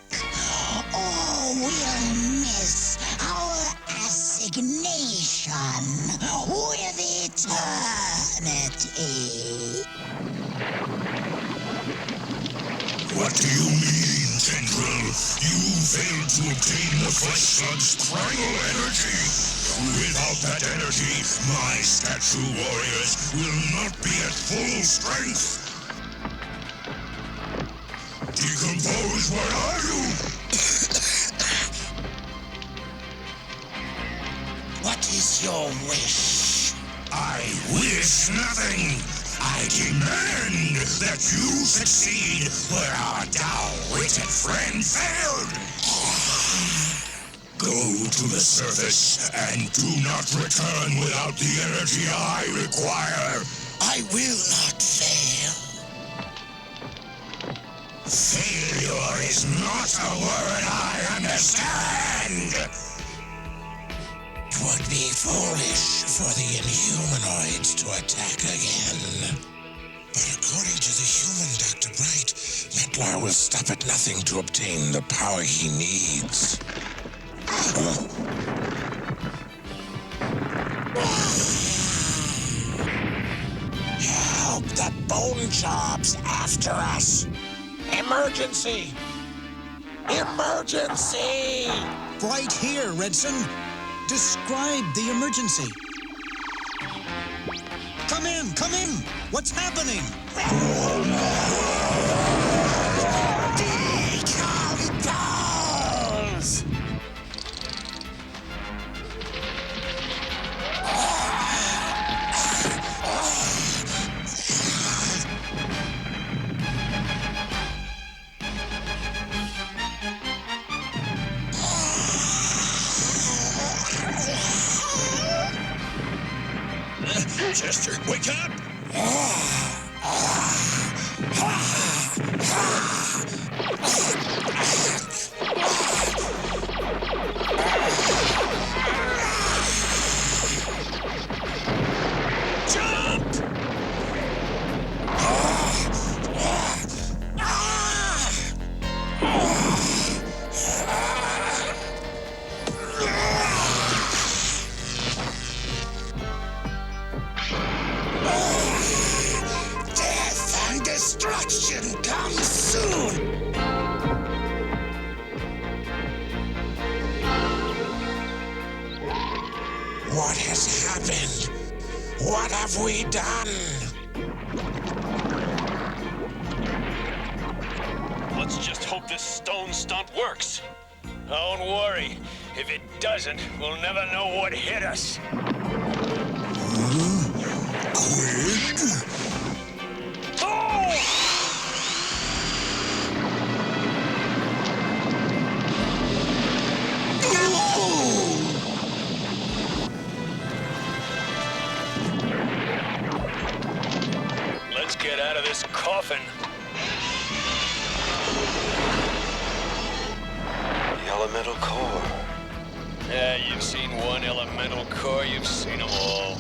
or we'll miss our assignation with eternity.
What do you mean, Tendril? You failed to obtain the Flesh Slug's primal energy. Without that energy, my statue warriors will not be at full strength. Decompose, where are you?
What is your wish?
I wish nothing. I demand that you succeed where our dour-witted friend failed. Go to the surface and do not return without the energy I require.
I will not fail.
Failure is not a word I understand.
It would be foolish for the Inhumanoids to attack again. But according to the human Dr. Bright, Metlar will stop at nothing to obtain the power he needs. Help! The Bone Job's after us! Emergency! Emergency!
Right here, Redson. Describe the emergency. Come in, come in! What's happening?
Decompose!
Chester, wake up!
Death and destruction come soon! What has happened? What have we done?
Let's just hope this stone stunt works. Don't worry. If it doesn't, we'll never know what hit us.
Quid?
Oh! Let's get out of this coffin.
The elemental core.
Yeah, you've seen one elemental core, you've seen them all.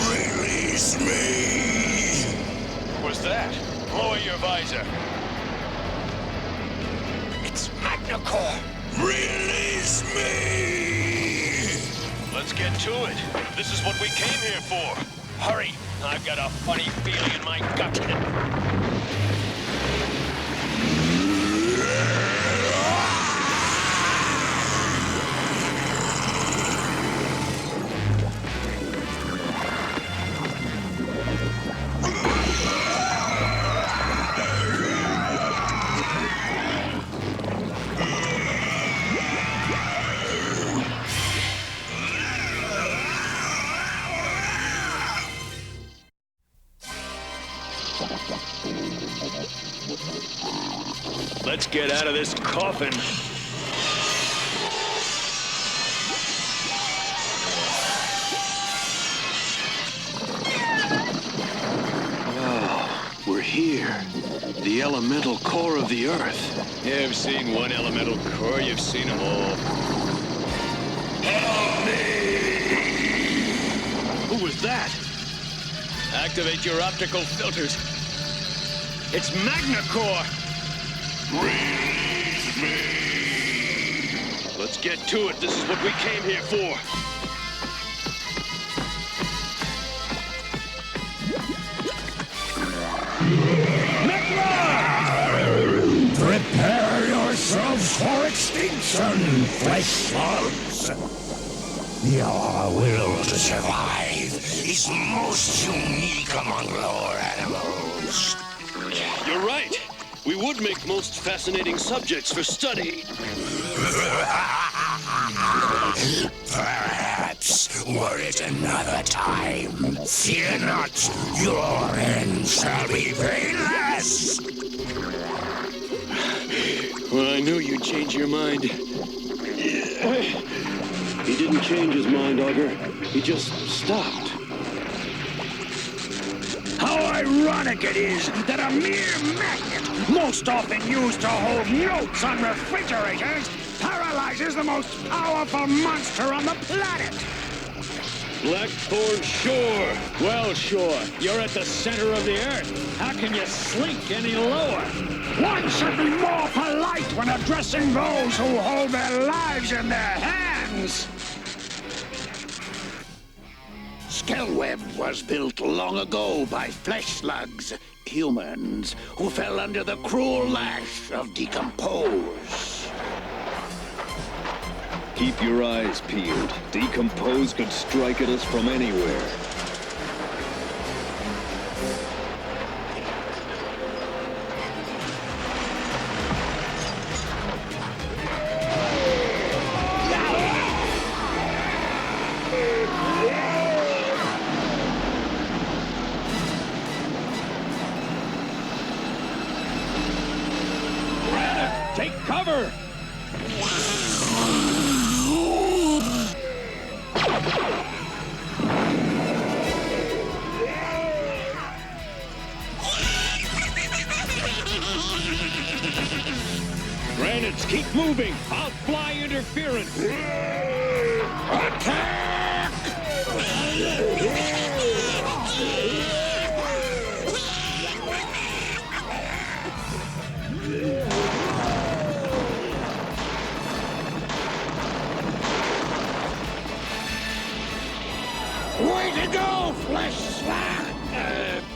Release me!
What's that? Lower your visor.
It's Magnacore!
Release me!
Let's get to it. This is what we came here for. Hurry! I've got a funny feeling in my gut. Let's get out of this coffin.
Oh, we're here. The elemental core of the Earth.
You've seen one elemental core, you've seen them all.
Help me!
Who was that? that? Activate your optical filters. It's Magnacore!
Breathe me!
Let's get to it. This is what we came here for.
Prepare yourselves for extinction, flesh slugs! Your will to survive is most unique among lower animals.
You're right. We would make most fascinating subjects for study.
Perhaps, were it another time, fear not, your end shall be painless!
Well, I knew you'd change your mind.
He didn't change his mind, Augur. He just stopped.
How ironic it is that a mere magnet, most often used to hold notes on refrigerators, paralyzes the most powerful monster on the planet!
Blackthorn Shore. Well, sure. You're at the center of the Earth. How can you slink any lower?
One should be more polite when addressing those who hold their lives in their hands! Skellweb was built long ago by flesh slugs, humans, who fell under the cruel lash of Decompose.
Keep your eyes peeled. Decompose could strike at us from anywhere.
Take cover! Granites, keep moving! I'll fly interference!
Attack! Way to go, flesh slug!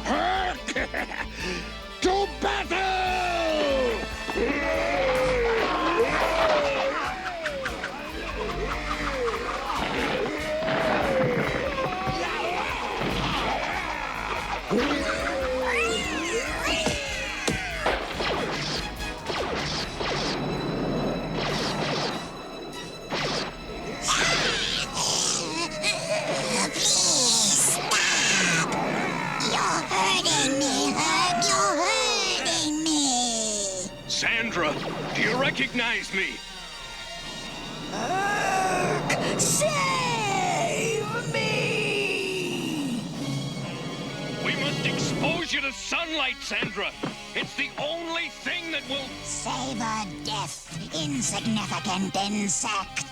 Herc! To battle!
Sandra, do you recognize me?
Save me!
We must expose you to sunlight, Sandra. It's the only thing that will...
Savor death, insignificant insect.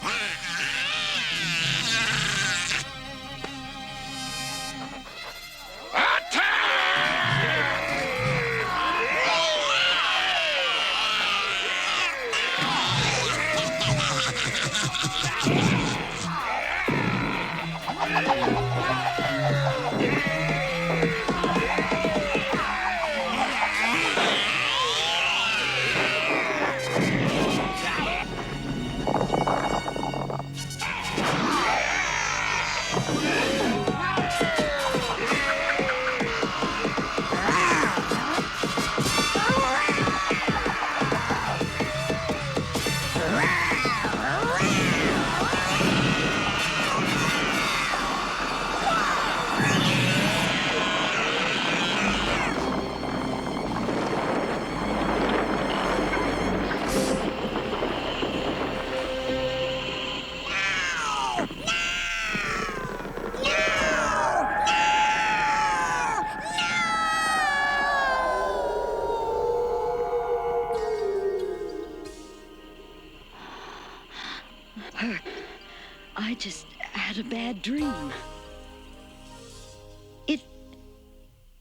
I just had a bad dream.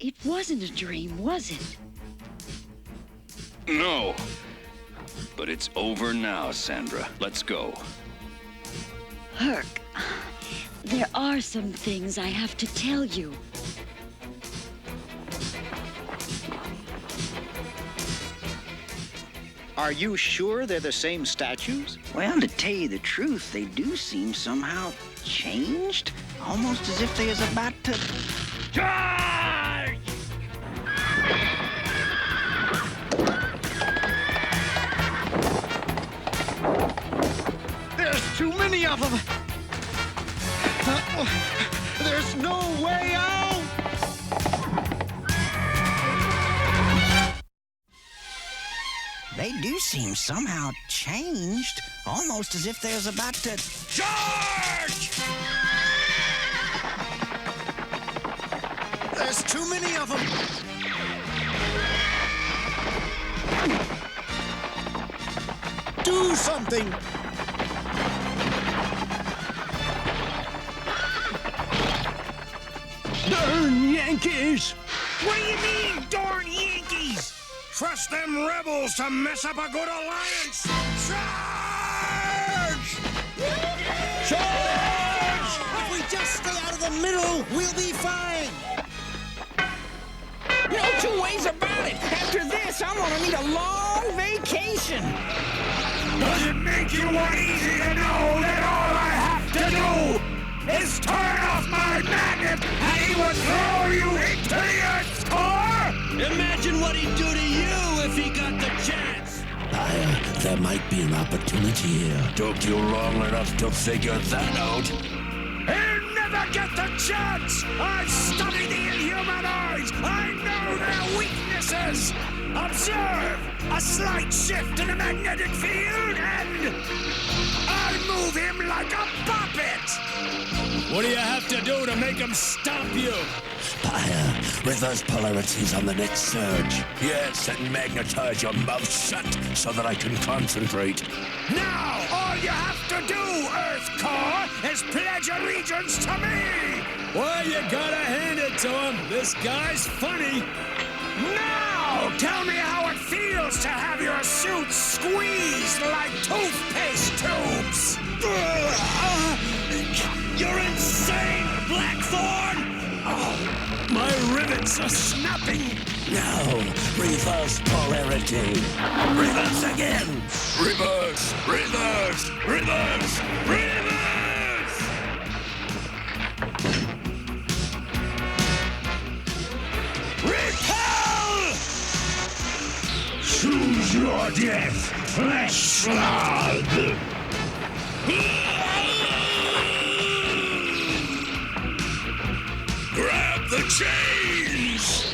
It wasn't a dream, was it?
No. But it's over now, Sandra. Let's go.
Herc, there are some things I have to tell you.
Are you sure they're the same statues?
Well, to tell you the truth, they do seem somehow changed. Almost as if they was about to...
Charge!
There's too many of them! There's no way out!
They do seem somehow changed. Almost as if they was about to...
Charge!
There's too many of them! Do something!
Darn Yankees! What do you mean, darn Yankees? Trust them rebels to mess up a good alliance! Charge! Charge!
If we just stay out of the middle, we'll be fine!
No two ways about it. After this, I'm gonna need a long vacation.
Does it make you more easy to know that all I have to do is turn off my magnet and he would throw you into the Earth's core?
Imagine what he'd do to you if he got the chance.
There might be an opportunity here.
Took you long enough to figure that out.
He'll never get the chance! I've studied the Inhumanoids! I know their weaknesses! Observe! A slight shift in the magnetic field and... I'll move him like a puppet!
What do you have to do to make him stop you?
Reverse polarities on the next surge.
Yes, and magnetize your mouth shut so that I can concentrate.
Now, all you have to do, Earth Core, is pledge allegiance to me!
Well, you gotta hand it to him. This guy's funny.
Now, tell me how it feels to have your suit squeezed like toothpaste tubes!
You're insane, Blackthorn! Oh, my rivets are snapping.
No, reverse polarity.
Reverse again. Reverse, reverse, reverse, reverse!
Repel! Choose your death, flesh slug!
Grab the chains!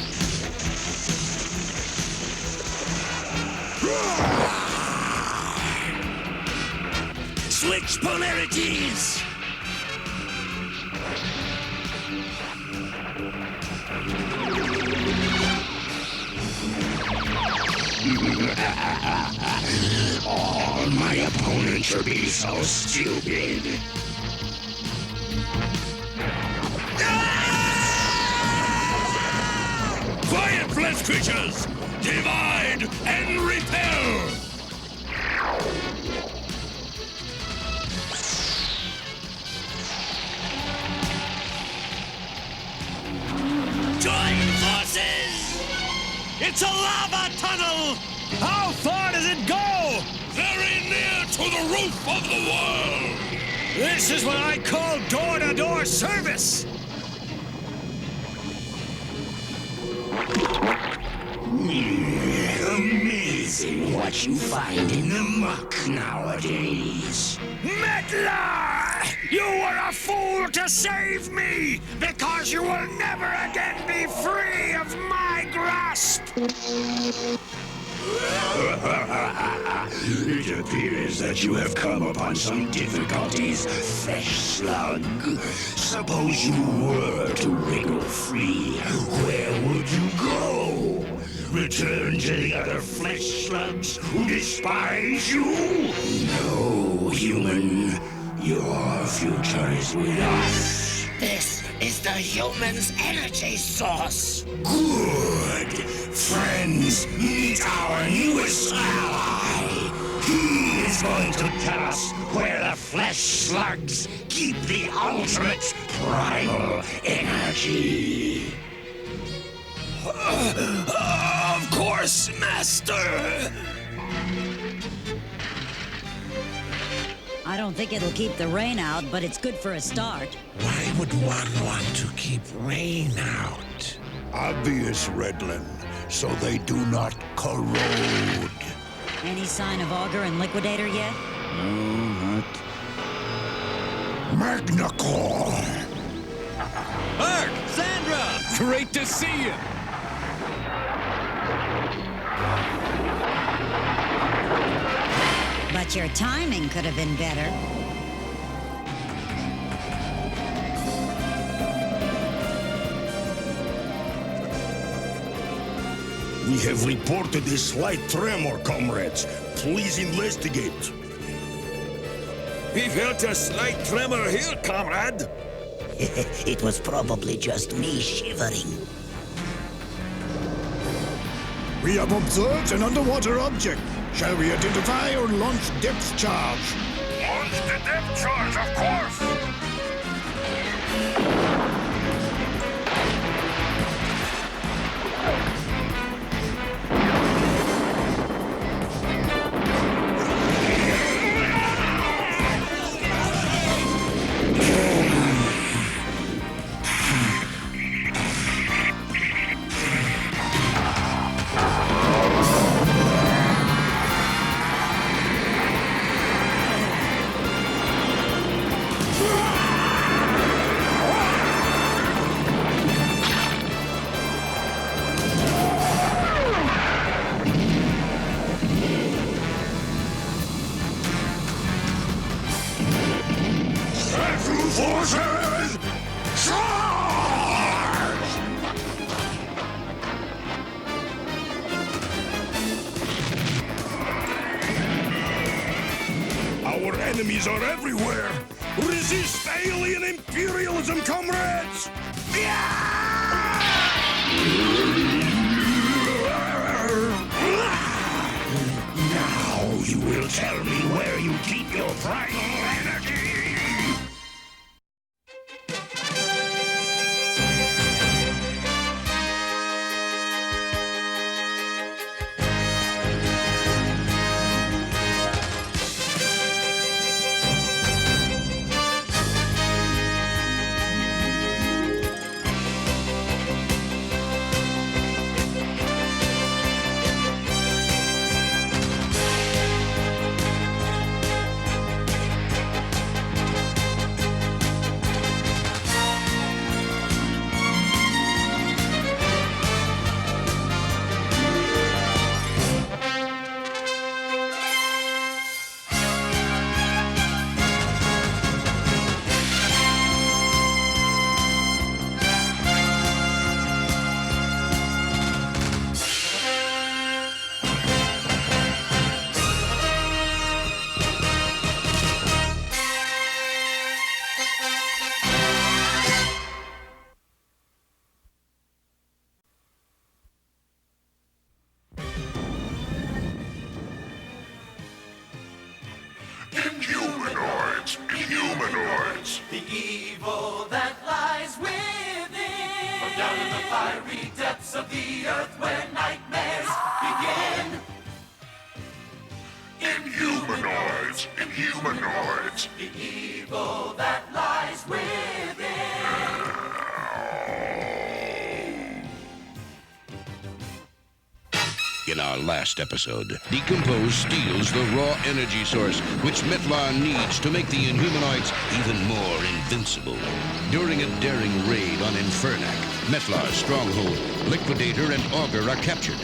Switch polarities!
All my opponents should be so stupid.
Quiet, flesh creatures! Divide and repel! Join forces! It's a lava tunnel! How far does it go? Very near to the roof of the world! This is what I call door-to-door service!
Amazing what you find in the muck nowadays. Metlar! You were a fool to save me, because you will never again be free of my grasp! It appears that you have come upon some difficulties, flesh slug. Suppose you were to wriggle free, where would you go? Return to the other flesh slugs who despise you? No, human. Your future is with us.
This is the human's energy source.
Good. Friends, meet our newest ally. He is going to tell us where the flesh slugs keep the ultimate primal energy. Of course, Master.
I don't think it'll keep the rain out, but it's good for a start.
Why would one want to keep rain out?
Obvious, Redlin, so they do not corrode.
Any sign of Augur and Liquidator yet?
No, not.
Magnacore!
Mark! Sandra! Great to see you!
But your timing could have been better.
We have reported a slight tremor, comrades. Please investigate. We felt a slight tremor here, comrade.
It was probably just me shivering.
We have observed an underwater object. Shall we identify or launch depth charge?
Launch the depth charge, of course!
Forces! Charge! Our enemies are everywhere! Resist alien imperialism, comrades! Now you will tell me where you keep your primal energy!
Inhumanoids! The evil that lies within. From down in the fiery depths of the earth where nightmares begin.
Inhumanoids! Inhumanoids!
The evil that lies within.
In our last episode, Decompose steals the raw energy source which Metlar needs to make the Inhumanoids even more invincible. During a daring raid on Infernac, Metlar's stronghold, Liquidator and Augur are captured.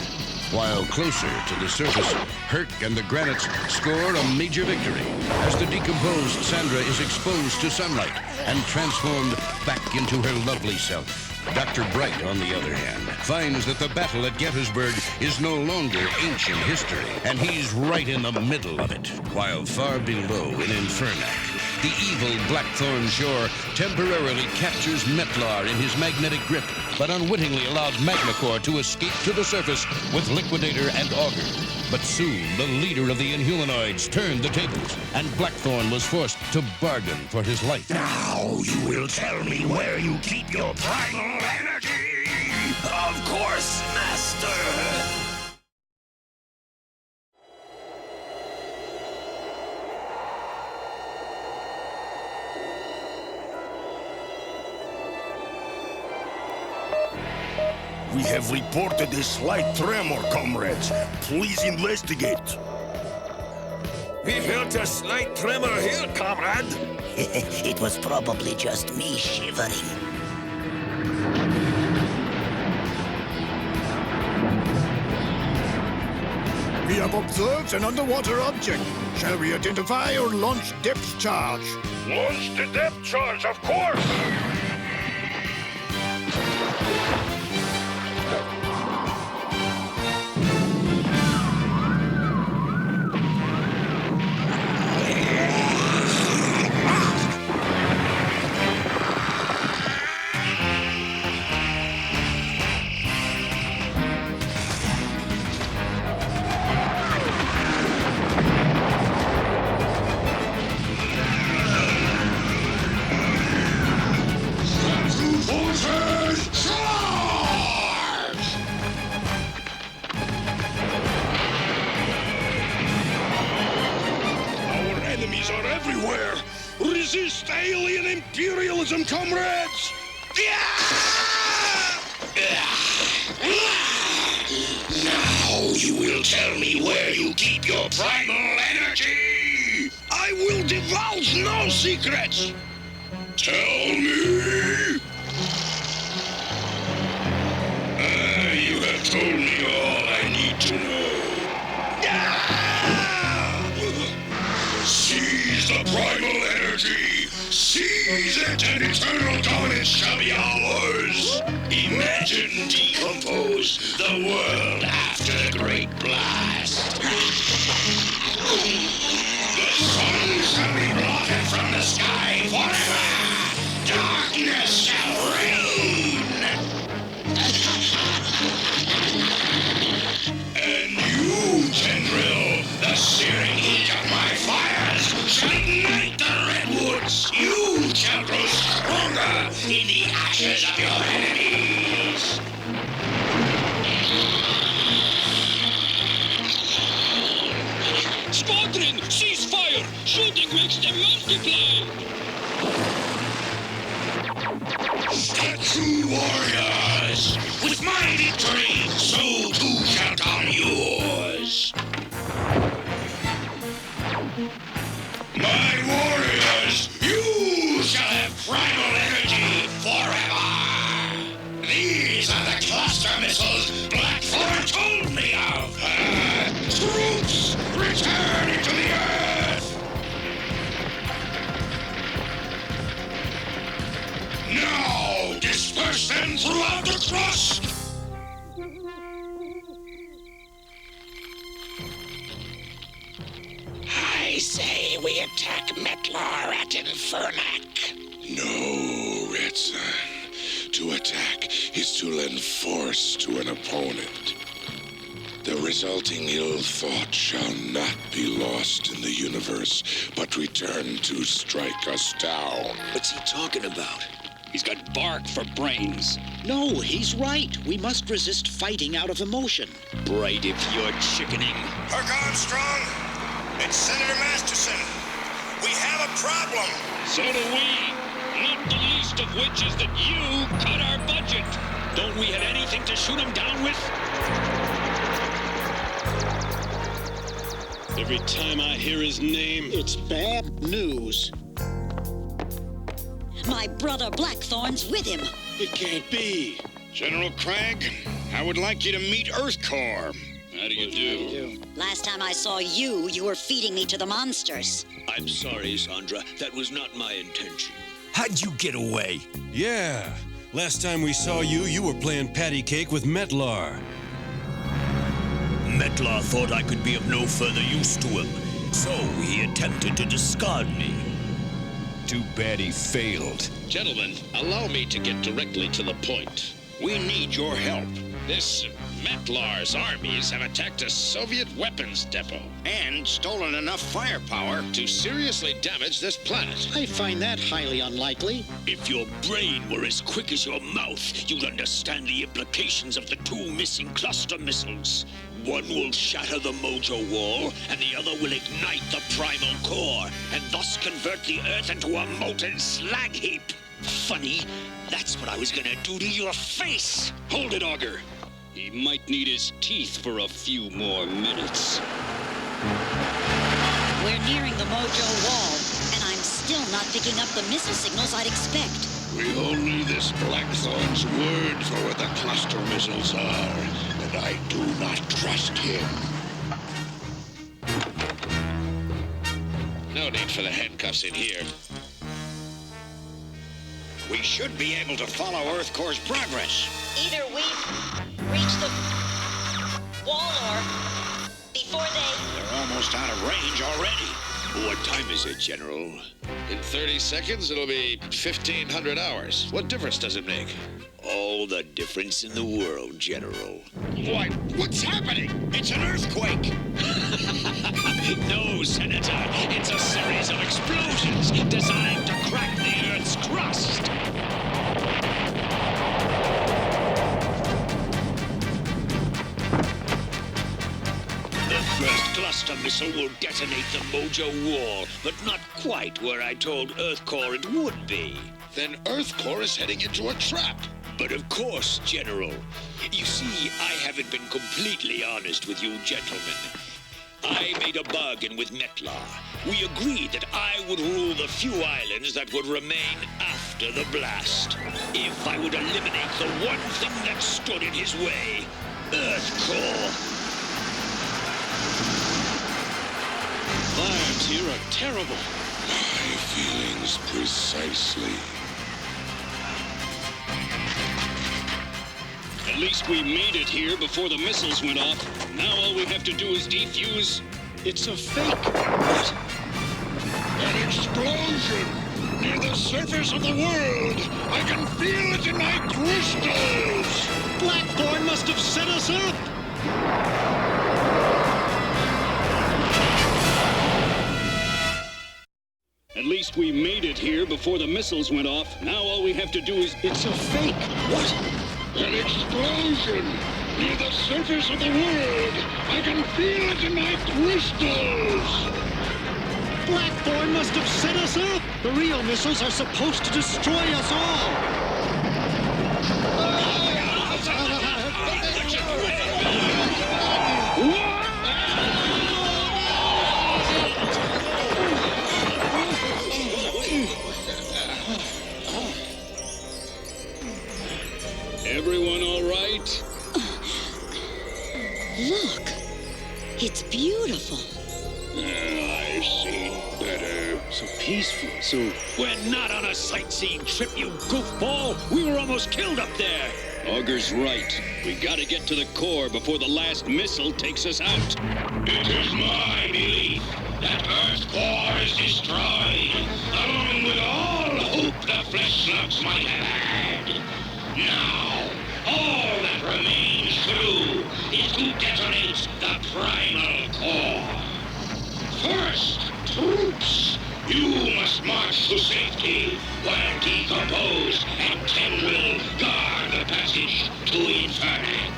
While closer to the surface, Herc and the Granites score a major victory as the decomposed Sandra is exposed to sunlight and transformed back into her lovely self. Dr. Bright, on the other hand, finds that the battle at Gettysburg is no longer ancient history, and he's right in the middle of it. While far below in Infernac, the evil Blackthorn Shore temporarily captures Metlar in his magnetic grip, but unwittingly allowed Magnacore to escape to the surface with Liquidator and Augur. But soon, the leader of the Inhumanoids turned the tables, and Blackthorn was forced to bargain for his life.
Now you will tell me where you keep your primal energy!
Of course, Master!
We have reported a slight tremor, comrades. Please investigate.
We felt a slight tremor here, comrade.
It was probably just me shivering.
We have observed an underwater object. Shall we identify or launch depth charge?
Launch the depth charge, of course!
Are everywhere. Resist alien imperialism, comrades!
Now you will tell me where you keep your primal energy!
I will divulge no secrets!
Tell me! You have told me all I need to know. Seize the primal energy! Seize it, and eternal dominance shall be ours! Imagine decompose the world after the great blast! The sun shall be blotted from the sky forever! Darkness shall reign! And you, Tendril, the searing heat of my fires shall ignite the redwoods. You shall grow stronger in the ashes of your enemies.
Squadron, cease fire! Shooting makes them multiply!
Statue warriors! With my victory, so too shall come yours! My warriors, you shall have primal energy forever! These are the cluster missiles Blackthorn told me of! Troops, return into the earth! Now, disperse them throughout the crust! I say we attack Metlar at Infernac.
No, Red Sun. To attack is to lend force to an opponent. The resulting ill thought shall not be lost in the universe, but return to strike us down.
What's he talking about? He's got bark for brains.
No, he's right. We must resist fighting out of emotion.
Right if you're chickening.
Herc Armstrong, it's Senator Masterson. We have a problem.
So do we. Not the least of which is that you cut our budget. Don't we have anything to shoot him down with? Every time I hear his name,
it's bad news.
My brother Blackthorn's with him.
It can't be. General Cragg, I would like you to meet Earth Corps.
How do you do?
Last time I saw you, you were feeding me to the monsters.
I'm sorry, Sandra. That was not my intention.
How'd you get away?
Yeah. Last time we saw you, you were playing patty cake with Metlar.
Metlar thought I could be of no further use to him, so he attempted to discard me.
Too bad he failed.
Gentlemen, allow me to get directly to the point. We need your help. This Metlar's armies have attacked a Soviet weapons depot and stolen enough firepower to seriously damage this planet.
I find that highly unlikely.
If your brain were as quick as your mouth, you'd understand the implications of the two missing cluster missiles. One will shatter the Mojo Wall, and the other will ignite the primal core, and thus convert the Earth into a molten slag heap. Funny, that's what I was gonna do to your face.
Hold it, Augur. He might need his teeth for a few more minutes.
We're nearing the Mojo Wall, and I'm still not picking up the missile signals I'd expect.
We only this Blackthorn's word for what the cluster missiles are, and I do not trust him.
No need for the handcuffs in here. We should be able to follow Earth Core's progress.
Either we've reached the wall or before
They're almost out of range already. What time is it, General? In 30 seconds, it'll be 1,500 hours. What difference does it make? All the difference in the world, General. What? What's happening? It's an earthquake! No, Senator. It's a series of explosions designed to crack the Earth's crust. The first cluster missile will detonate the Mojo Wall, but not quite where I told Earthcore it would be.
Then Earthcore is heading into a trap.
But of course, General. You see, I haven't been completely honest with you gentlemen. I made a bargain with Metlar. We agreed that I would rule the few islands that would remain after the blast. If I would eliminate the one thing that stood in his way, Earthcore.
Vibes here are terrible.
My feelings precisely.
At least we made it here before the missiles went off. Now all we have to do is defuse. It's a fake. What?
An explosion near the surface of the world. I can feel it in my crystals.
Blackthorn must have set us up.
At least we made it here before the missiles went off. Now all we have to do is... It's a fake. What?
An explosion near the surface of the world. I can feel it in my crystals.
Blackthorn must have set us up. The real missiles are supposed to destroy us all.
Everyone all right?
Look, it's beautiful.
I've seen better.
So peaceful, so...
We're not on a sightseeing trip, you goofball! We were almost killed up there!
Augur's right. We gotta get to the core before the last missile takes us out.
It is my belief that Earthcore is destroyed, along with all hope the flesh slugs might have had. Now, all that remains to do is to detonate the primal core. First, troops, you must march to safety while Decompose and Tendril guard the passage to Infernac.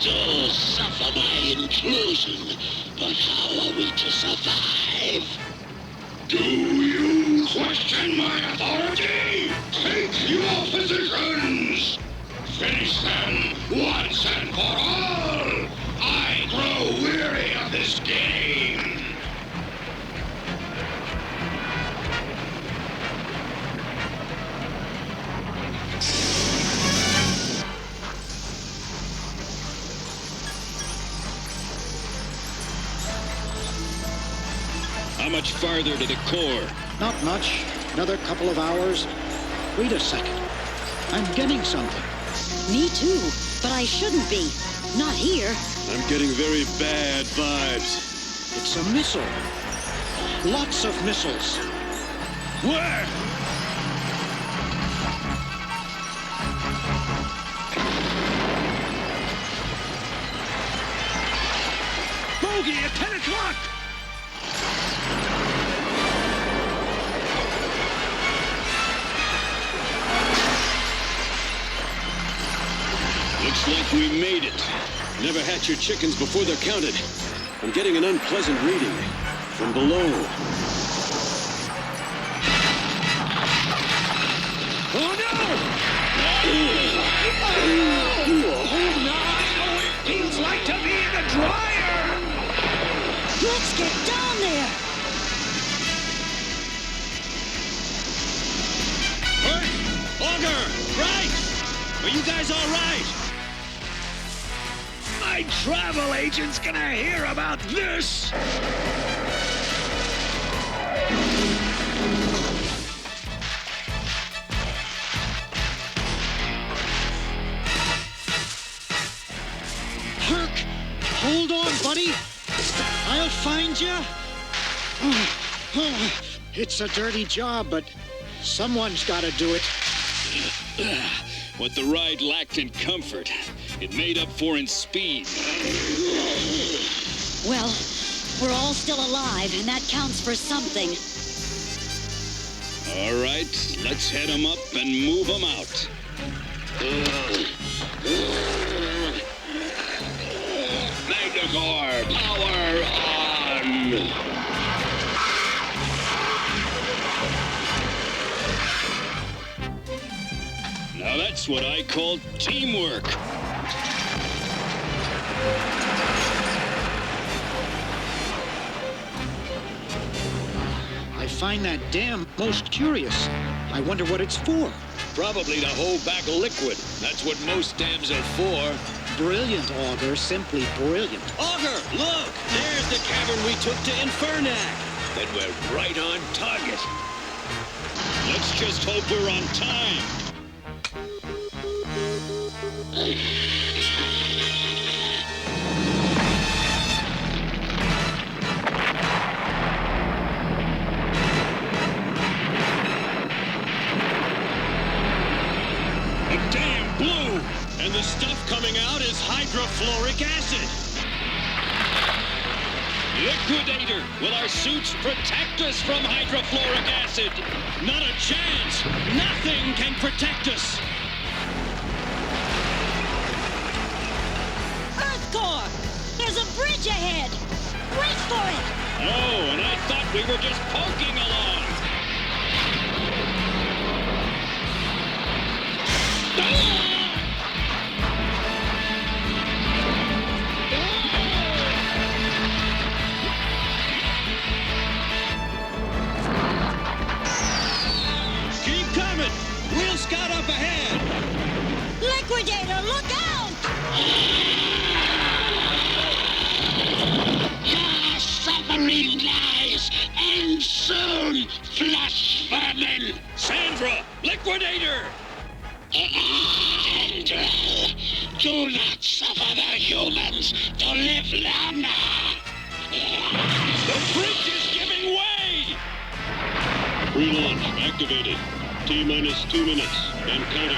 To suffer my inclusion, but how are we to survive? Do you question my authority? Take your positions! Finish them once and for all! I grow weary of this game!
How much farther to the core?
Not much. Another couple of hours. Wait a second. I'm getting something.
Me too, but I shouldn't be. Not here.
I'm getting very bad vibes.
It's a missile. Lots of missiles.
Where? Bogey at 10 o'clock!
Looks like we made it. Never hatch your chickens before they're counted. I'm getting an unpleasant reading from below.
Oh no! Oh no! It feels like to be in the dryer!
Let's get down there!
Hurt! Auger! Right! Are you guys all right? My travel agent's gonna hear about this!
Herc, hold on, buddy. I'll find you. It's a dirty job, but someone's got to do it.
What the ride lacked in comfort, it made up for in speed.
Well, we're all still alive, and that counts for something.
All right, let's head them up and move them out. Magnacore, power on! Now that's what I call teamwork.
I find that dam most curious. I wonder what it's for.
Probably to hold back liquid. That's what most dams are for.
Brilliant, Auger. Simply brilliant.
Auger, look! There's the cavern we took to Infernac.
Then we're right on target.
Let's just hope we're on time.
The dam blew, and the stuff coming out is hydrofluoric acid.
Liquidator, will our suits protect us from hydrofluoric acid?
Not a chance! Nothing can protect us!
Earthcore! There's a bridge ahead! Brace for it!
Oh, and I thought we were just poking along.
Keep coming! We'll scout up ahead!
Liquidator, look out!
Your suffering lies, and soon, flesh vermin!
Sandra! Liquidator!
Tendril, do not suffer the humans to live longer!
The bridge is giving way!
Pre-launch activated. T-minus 2 minutes and counting.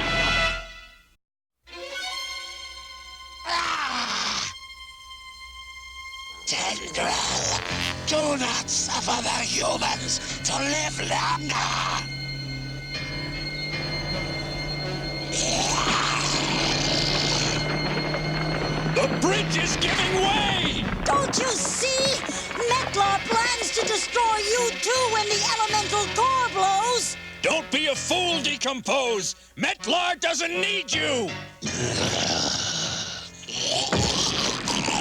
Tendril, do not suffer the humans to live longer!
The bridge is giving way!
Don't you see? Metlar plans to destroy you too when the elemental core blows!
Don't be a fool, Decompose! Metlar doesn't need you!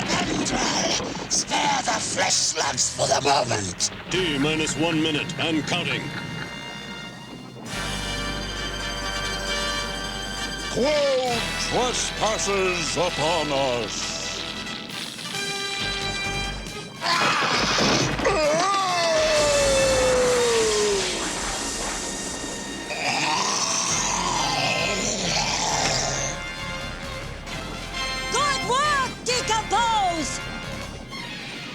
Tendril, spare the flesh slugs for the moment.
T-minus 1 minute and counting.
Quo trespassers upon us?
Good work, Decompose!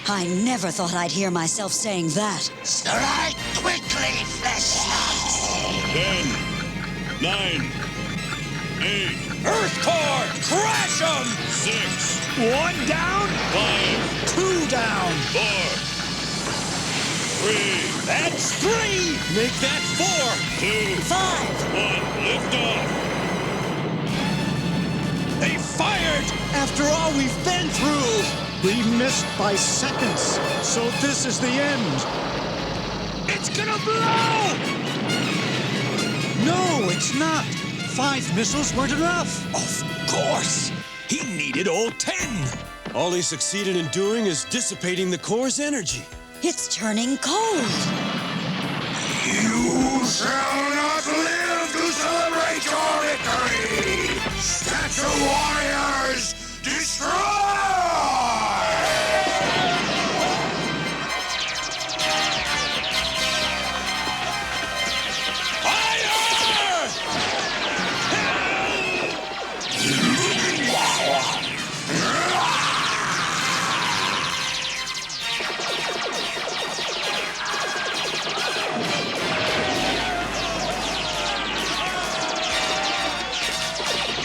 I never thought I'd hear myself saying that.
Strike quickly, flesh slugs!
9, 8.
Earth core, crash them!
6.
1 down.
5.
2 down.
4. 3.
That's 3.
Make that 4. 2.
5.
1. Lift off.
They fired after all we've been through.
We missed by seconds, so this is the end.
It's gonna blow!
No, it's not. 5 missiles weren't enough.
Of course. He needed all 10.
All he succeeded in doing is dissipating the core's energy.
It's turning cold.
You shall not live to celebrate your victory! Statue Warriors, destroy!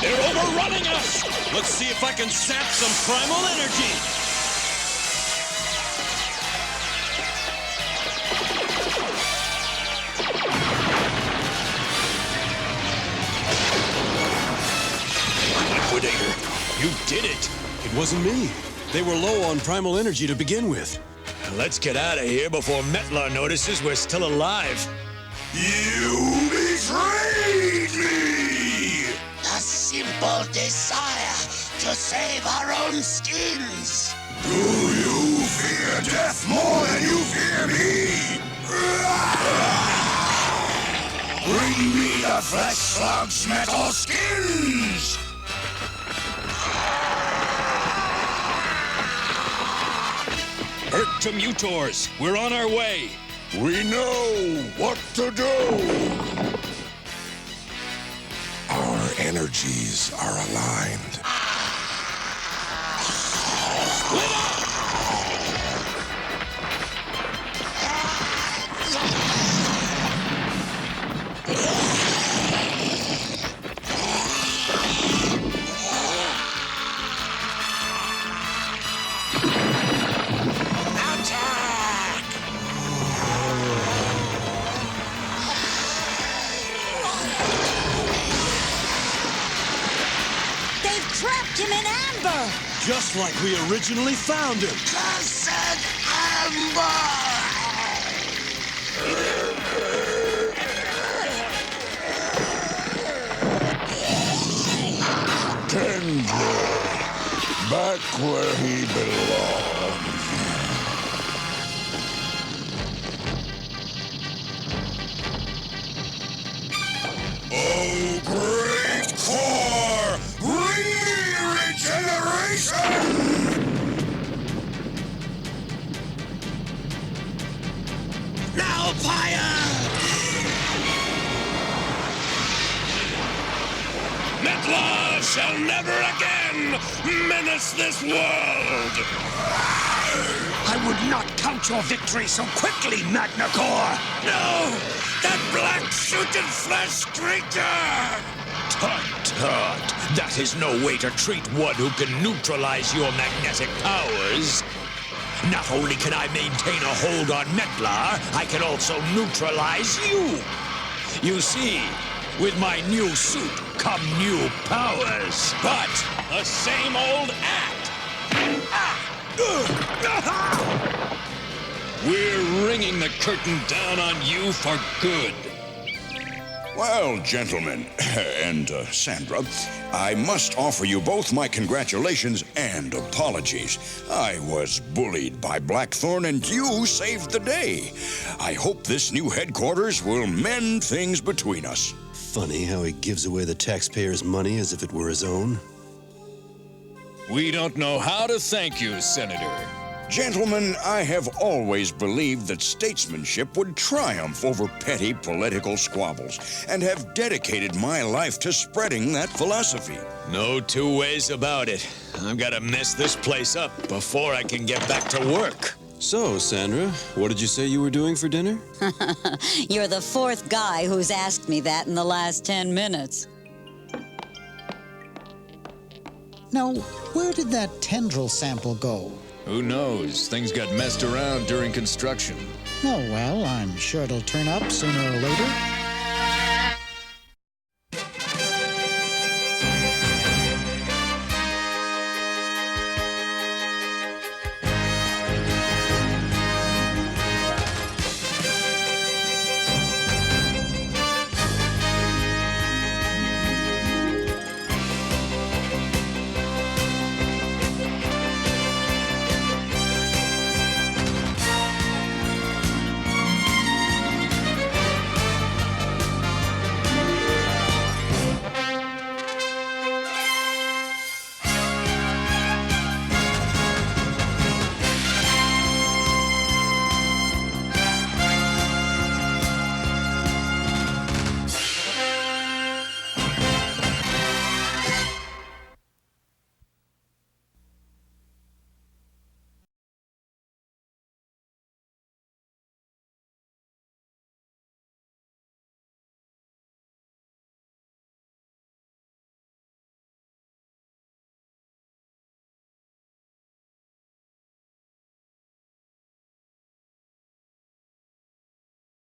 They're overrunning us! Let's see if I can sap some primal energy! Liquidator, you did it!
It wasn't me. They were low on primal energy to begin with.
Let's get out of here before Metlar notices we're still alive.
You betrayed me!
A simple desire to save our own skins.
Do you fear death more than you fear me? Bring me the flesh slug's metal skins!
Earth to Mutors, we're on our way.
We know what to do.
Our energies are aligned.
Trapped him in amber!
Just like we originally found him.
Cursed amber!
Tendril, back where he belongs.
Oh, great core! Bring me regeneration!
Now, fire!
Metlar shall never again menace this world!
I would not count your victory so quickly, Magnacor!
No! That black-suited flesh creature!
Tut, tut! That is no way to treat one who can neutralize your magnetic powers. Not only can I maintain a hold on Metlar, I can also neutralize you. You see, with my new suit come new powers. But the same old act.
We're ringing the curtain down on you for good.
Well, gentlemen, and Sandra, I must offer you both my congratulations and apologies. I was bullied by Blackthorn, and you saved the day. I hope this new headquarters will mend things between us.
Funny how he gives away the taxpayers' money as if it were his own.
We don't know how to thank you, Senator.
Gentlemen, I have always believed that statesmanship would triumph over petty political squabbles, and have dedicated my life to spreading that philosophy.
No two ways about it. I've got to mess this place up before I can get back to work.
So, Sandra, what did you say you were doing for dinner?
You're the fourth guy who's asked me that in the last 10 minutes.
Now, where did that tendril sample go?
Who knows? Things got messed around during construction.
Oh, well, I'm sure it'll turn up sooner or later.